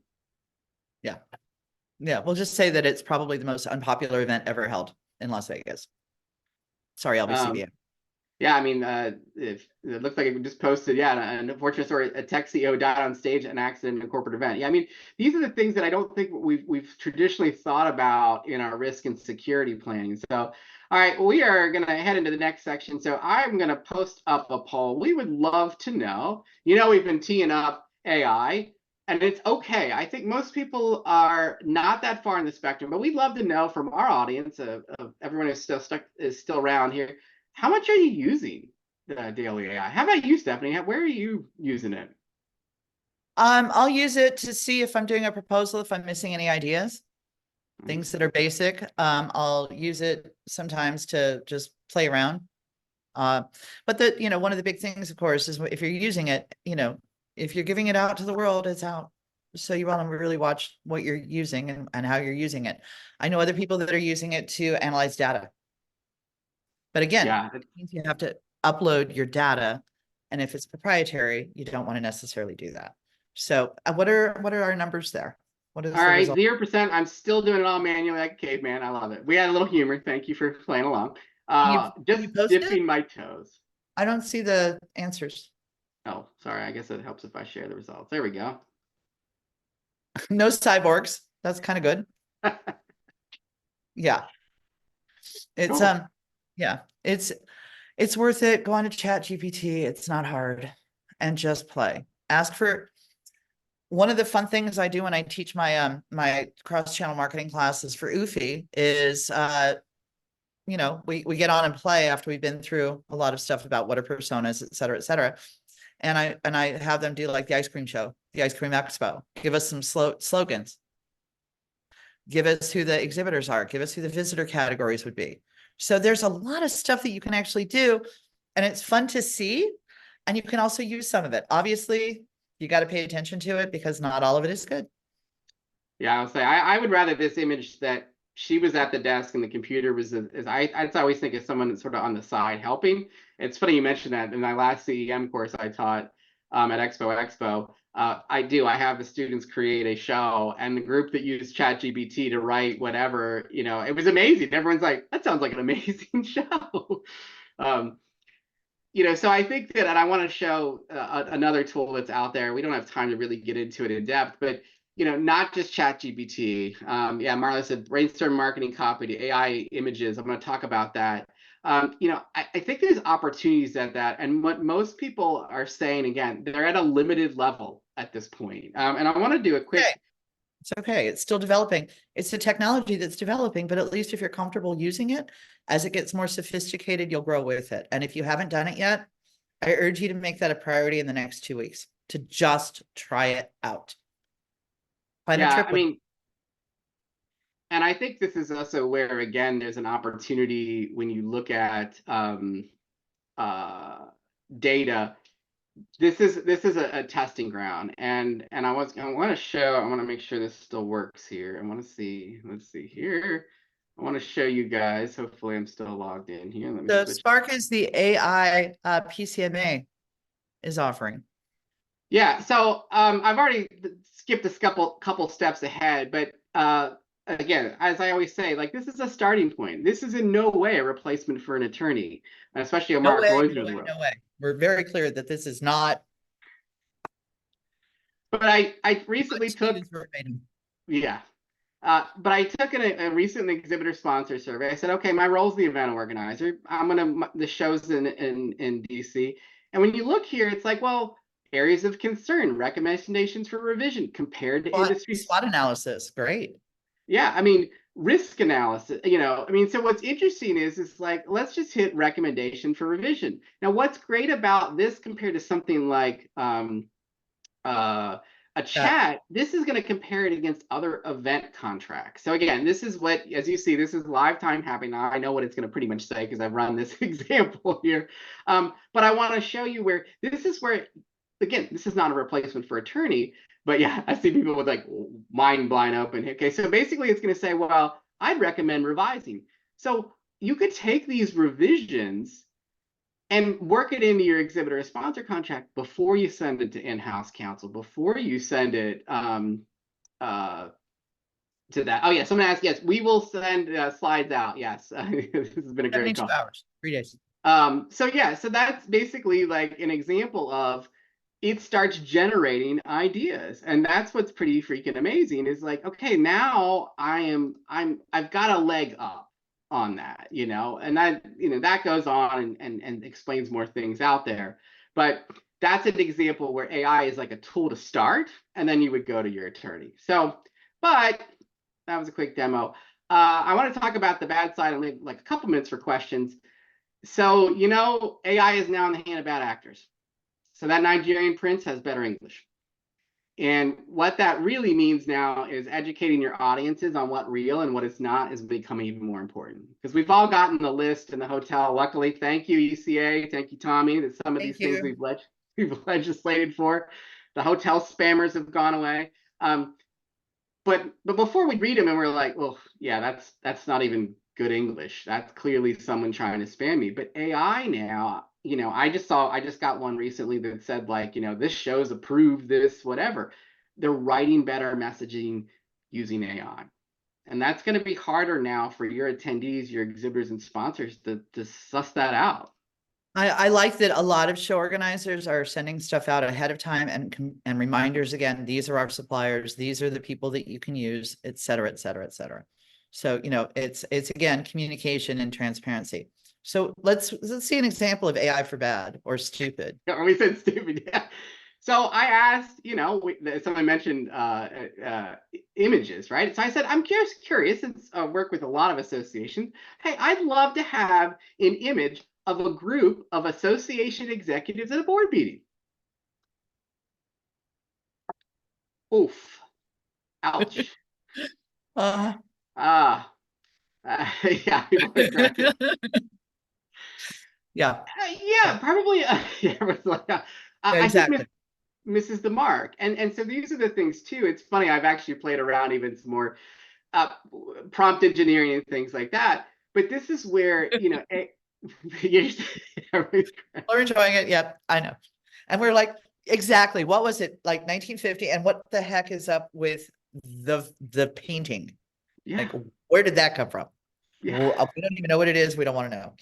Yeah, we'll just say that it's probably the most unpopular event ever held in Las Vegas. Sorry, LVCVA. Yeah, I mean, it looks like it just posted, an unfortunate story, a tech CEO died on stage in an accident in a corporate event. Yeah, I mean, these are the things that I don't think we've traditionally thought about in our risk and security planning. So, all right, we are going to head into the next section. So I'm going to post up a poll. We would love to know, we've been teeing up AI, and it's okay. I think most people are not that far in the spectrum, but we'd love to know from our audience of everyone who's still around here, how much are you using the daily AI? How about you, Stephanie? Where are you using it? I'll use it to see if I'm doing a proposal, if I'm missing any ideas, things that are basic. I'll use it sometimes to just play around. But one of the big things, of course, is if you're using it, if you're giving it out to the world, it's out. So you want to really watch what you're using and how you're using it. I know other people that are using it to analyze data. But again, it means you have to upload your data. And if it's proprietary, you don't want to necessarily do that. So what are our numbers there? What is all right, 0%. I'm still doing it all manually like a caveman. I love it. We had a little humor. Thank you for playing along. Just dipping my toes. I don't see the answers. Oh, sorry. I guess it helps if I share the results. There we go. No cyborgs. That's kind of good. Yeah. It's cool. Yeah, it's worth it. Go on to ChatGPT. It's not hard, and just play. Ask for. One of the fun things I do when I teach my my cross-channel marketing classes for UFI is we get on and play after we've been through a lot of stuff about what are personas, et cetera, and I have them do like the ice cream show, the ice cream expo. Give us some slogans. Give us who the exhibitors are. Give us who the visitor categories would be. So there's a lot of stuff that you can actually do, and it's fun to see, and you can also use some of it. Obviously, you got to pay attention to it because not all of it is good. Yeah, I'll say I would rather this image that she was at the desk and the computer was, I always think of someone that's sort of on the side helping. It's funny you mentioned that. In my last CEM course I taught at Expo, I have the students create a show, and the group that used ChatGPT to write whatever, it was amazing. Everyone's like, that sounds like an amazing show. So I think that, and I want to show another tool that's out there. We don't have time to really get into it in depth, but not just ChatGPT. Yeah, Marla said brainstorm marketing copy to AI images. I'm going to talk about that. I think there's opportunities at that. And what most people are saying, again, they're at a limited level at this point. And I want to do a quick. Okay. It's okay. It's still developing. It's the technology that's developing, but at least if you're comfortable using it, as it gets more sophisticated, you'll grow with it. And if you haven't done it yet, I urge you to make that a priority in the next 2 weeks to just try it out. Find a Yeah, trip I with mean, and I think this is also where, again, there's an opportunity when you look at data. This is a testing ground, and I want to make sure this still works here. I want to see. Let's see here. I want to show you guys. Hopefully, I'm still logged in here. Let me the switch. Spark is the AI PCMA is offering. Yeah, so I've already skipped a couple steps ahead, but again, as I always say, like, this is a starting point. This is in no way a replacement for an attorney, especially a No Mark way, Reuters no way, world. no way. We're very clear that this is not. But I recently took, yeah, but I took a recent exhibitor sponsor survey. I said, okay, my role is the event organizer. The show's in DC, and when you look here, it's like, well, areas of concern, recommendations for revision compared to industries. SWOT analysis, great. Yeah, I mean, risk analysis, I mean, so what's interesting is like, let's just hit recommendation for revision. Now, what's great about this compared to something like a chat, this is going to compare it against other event contracts. So again, this is what, as you see, this is live time happening. Now, I know what it's going to pretty much say because I've run this example here. But I want to show you where this is where, again, this is not a replacement for attorney, but yeah, I see people with like mind blind open. Okay, so basically it's going to say, well, I'd recommend revising. So you could take these revisions and work it into your exhibitor or sponsor contract before you send it to in-house counsel, before you send it to that. Oh, yeah, someone asked, yes, we will send slides out. Yes, this has been a great 72 call. hours, 3 days. So that's basically like an example of it starts generating ideas. And that's what's pretty freaking amazing is like, okay, now I've got a leg up on that, and that goes on and explains more things out there. But that's an example where AI is like a tool to start, and then you would go to your attorney. So, but that was a quick demo. I want to talk about the bad side and leave like a couple minutes for questions. So, AI is now in the hand of bad actors. So that Nigerian prince has better English. And what that really means now is educating your audiences on what real and what is not is becoming even more important. Because we've all gotten the list in the hotel. Luckily, thank you, ECA. Thank you, Tommy, that some of these things we've legislated for. The hotel spammers have gone away. But before we read them and we're like, well, yeah, that's not even good English. That's clearly someone trying to spam me. But AI now, I just got one recently that said like, this show's approved this, whatever. They're writing better messaging using AI. And that's going to be harder now for your attendees, your exhibitors and sponsors to suss that out. I like that a lot of show organizers are sending stuff out ahead of time and reminders again, these are our suppliers, these are the people that you can use, et cetera, et cetera, et cetera. So, it's again, communication and transparency. So let's see an example of AI for bad or stupid. Yeah, we said stupid, yeah. So I asked, someone mentioned images, right? So I said, I'm just curious, since I work with a lot of associations. Hey, I'd love to have an image of a group of association executives at a board meeting. Oof. Ouch. Yeah. Yeah, people are cracking. Yeah. Yeah, probably. Yeah, I Exactly. think misses the mark. And so these are the things too. It's funny, I've actually played around even some more prompt engineering and things like that. But this is where, We're enjoying it. Yep, I know. And we're like, exactly. What was it like 1950? And what the heck is up with the painting? Yeah. Like, where did that come from? Yeah. We don't even know what it is. We don't want to know.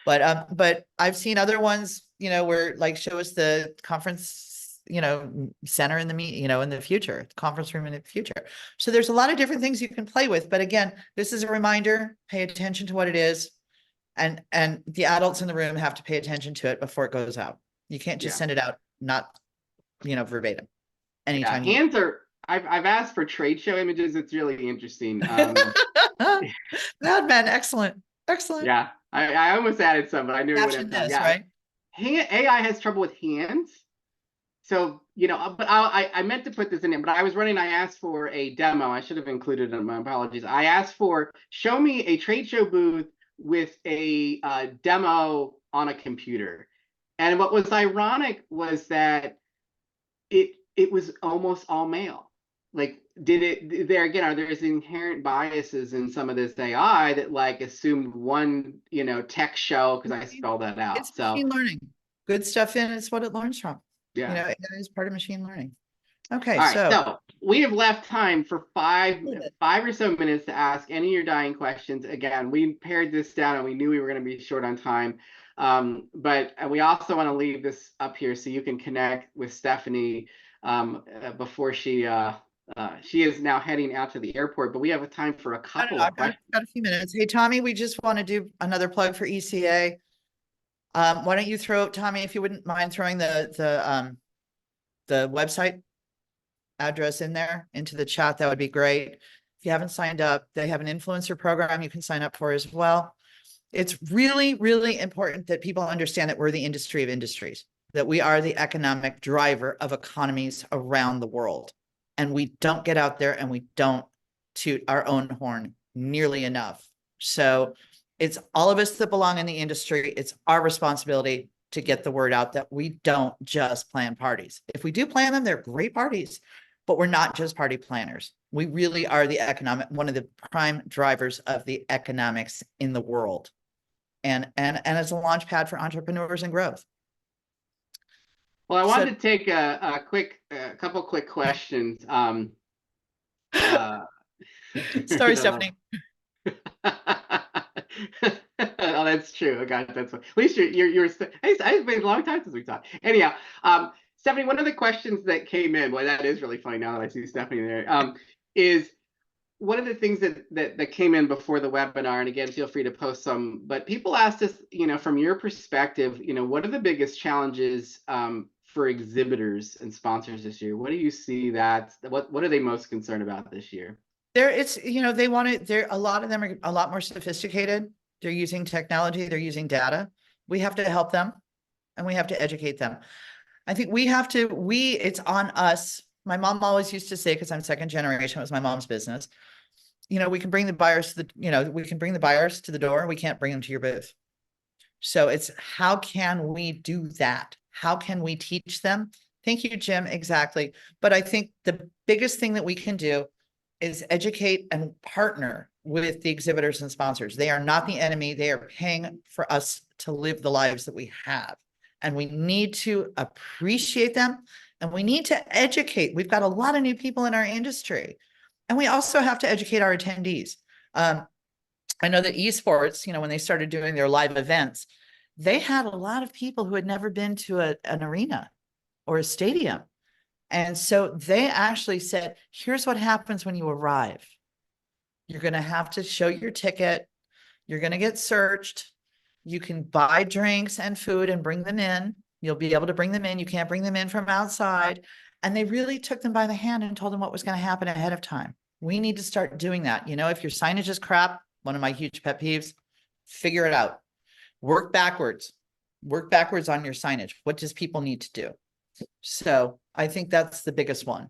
But I've seen other ones, where like show us the conference center in the in the future, conference room in the future. So there's a lot of different things you can play with. But again, this is a reminder, pay attention to what it is. And the adults in the room have to pay attention to it before it goes out. You can't just send it out, not, verbatim. Anytime you. Hands are. I've asked for trade show images. It's really interesting. Madman, excellent. Yeah, I almost added some, but I knew we would have time. Yeah, right? AI has trouble with hands. So, but I meant to put this in there, but I was running. I asked for a demo. I should have included it. My apologies. I asked for show me a trade show booth with a demo on a computer. And what was ironic was that it was almost all male. Like, there again, are there's inherent biases in some of this AI that like assumed one, tech show, because I spelled that out. It's machine learning. Good stuff in it's what it learns from. Yeah. It is part of machine learning. Okay, all right, so we have left time for five or so minutes to ask any of your dying questions. Again, we pared this down and we knew we were going to be short on time. But we also want to leave this up here so you can connect with Stephanie before she is now heading out to the airport, but we have a time for a couple of questions. I've got a few minutes. Hey, Tommy, we just want to do another plug for ECA. Why don't you throw, Tommy, if you wouldn't mind throwing the website address in there into the chat, that would be great. If you haven't signed up, they have an influencer program you can sign up for as well. It's really, really important that people understand that we're the industry of industries, that we are the economic driver of economies around the world. And we don't get out there and we don't toot our own horn nearly enough. So it's all of us that belong in the industry. It's our responsibility to get the word out that we don't just plan parties. If we do plan them, they're great parties, but we're not just party planners. We really are one of the prime drivers of the economics in the world. And as a launch pad for entrepreneurs and growth. Well, I wanted to take a couple quick questions. Sorry, Stephanie. Oh, that's true. Oh, God, that's what, at least you're. It's been a long time since we talked. Anyhow, Stephanie, one of the questions that came in, boy, that is really funny now that I see Stephanie there, is one of the things that came in before the webinar, and again, feel free to post some, but people asked us, from your perspective, what are the biggest challenges for exhibitors and sponsors this year? What do you see what are they most concerned about this year? They want it, a lot of them are a lot more sophisticated. They're using technology, they're using data. We have to help them and we have to educate them. I think it's on us. My mom always used to say, because I'm second generation, it was my mom's business. We can bring the buyers to the door. We can't bring them to your booth. So it's how can we do that? How can we teach them? Thank you, Jim. Exactly. But I think the biggest thing that we can do is educate and partner with the exhibitors and sponsors. They are not the enemy. They are paying for us to live the lives that we have. And we need to appreciate them and we need to educate. We've got a lot of new people in our industry. And we also have to educate our attendees. I know that esports, when they started doing their live events, they had a lot of people who had never been to an arena or a stadium. And so they actually said, here's what happens when you arrive. You're going to have to show your ticket. You're going to get searched. You can buy drinks and food and bring them in. You'll be able to bring them in. You can't bring them in from outside. And they really took them by the hand and told them what was going to happen ahead of time. We need to start doing that. If your signage is crap, one of my huge pet peeves, figure it out. Work backwards on your signage. What does people need to do? So I think that's the biggest one.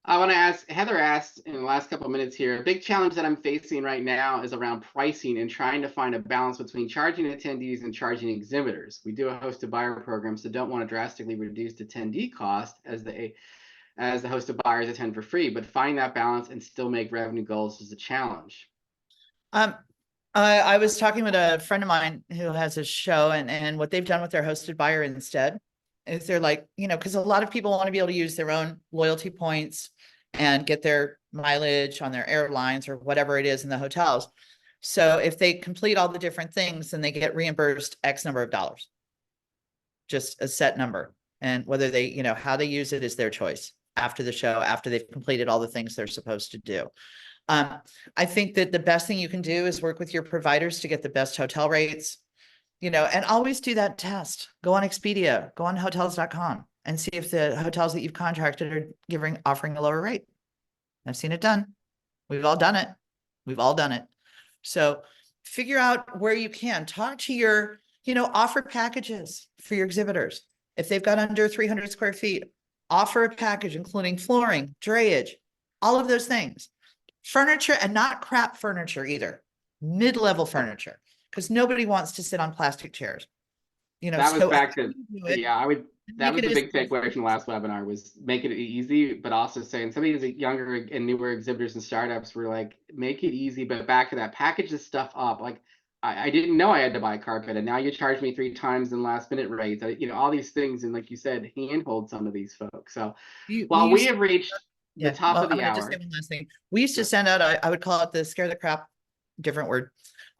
I want to ask, Heather asked in the last couple of minutes here, a big challenge that I'm facing right now is around pricing and trying to find a balance between charging attendees and charging exhibitors. We do a host of buyer program, so don't want to drastically reduce attendee cost as the host of buyers attend for free, but find that balance and still make revenue goals is a challenge. I was talking with a friend of mine who has a show and what they've done with their hosted buyer instead is they're like, because a lot of people want to be able to use their own loyalty points and get their mileage on their airlines or whatever it is in the hotels. So if they complete all the different things, then they get reimbursed X number of dollars, just a set number. And whether they, how they use it is their choice after the show, after they've completed all the things they're supposed to do. I think that the best thing you can do is work with your providers to get the best hotel rates, and always do that test. Go on Expedia, go on hotels.com and see if the hotels that you've contracted are offering a lower rate. I've seen it done. We've all done it. We've all done it. So figure out where you can talk to your, offer packages for your exhibitors. If they've got under 300 square feet, offer a package, including flooring, drayage, all of those things. Furniture, and not crap furniture either, mid-level furniture, because nobody wants to sit on plastic chairs. That was back to, that was the big takeaway from the last webinar, was make it easy, but also saying some of these younger and newer exhibitors and startups were like, make it easy, but back to that, package this stuff up. Like, I didn't know I had to buy carpet, and now you charge me 3 times in last minute rates, all these things. And like you said, handhold some of these folks. So while we have reached the top of the I'm hour. just say one last thing. We used to send out, I would call it the scare the crap, different word,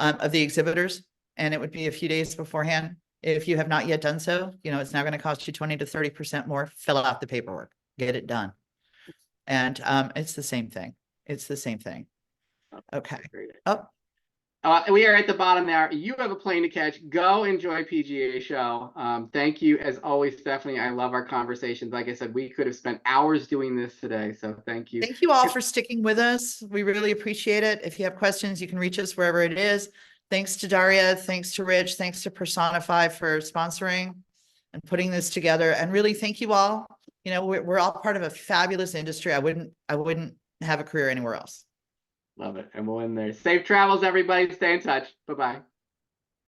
of the exhibitors. And it would be a few days beforehand. If you have not yet done so, it's now going to cost you 20 to 30% more. Fill out the paperwork, get it done. And it's the same thing. It's the same thing. Okay. Oh, we are at the bottom now. You have a plane to catch. Go enjoy PGA show. Thank you as always, Stephanie. I love our conversations. Like I said, we could have spent hours doing this today. So thank you. Thank you all for sticking with us. We really appreciate it. If you have questions, you can reach us wherever it is. Thanks to Daria. Thanks to Rich. Thanks to Personify for sponsoring and putting this together. And really, thank you all. We're all part of a fabulous industry. I wouldn't have a career anywhere else. Love it. And we'll end there. Safe travels, everybody. Stay in touch. Bye-bye.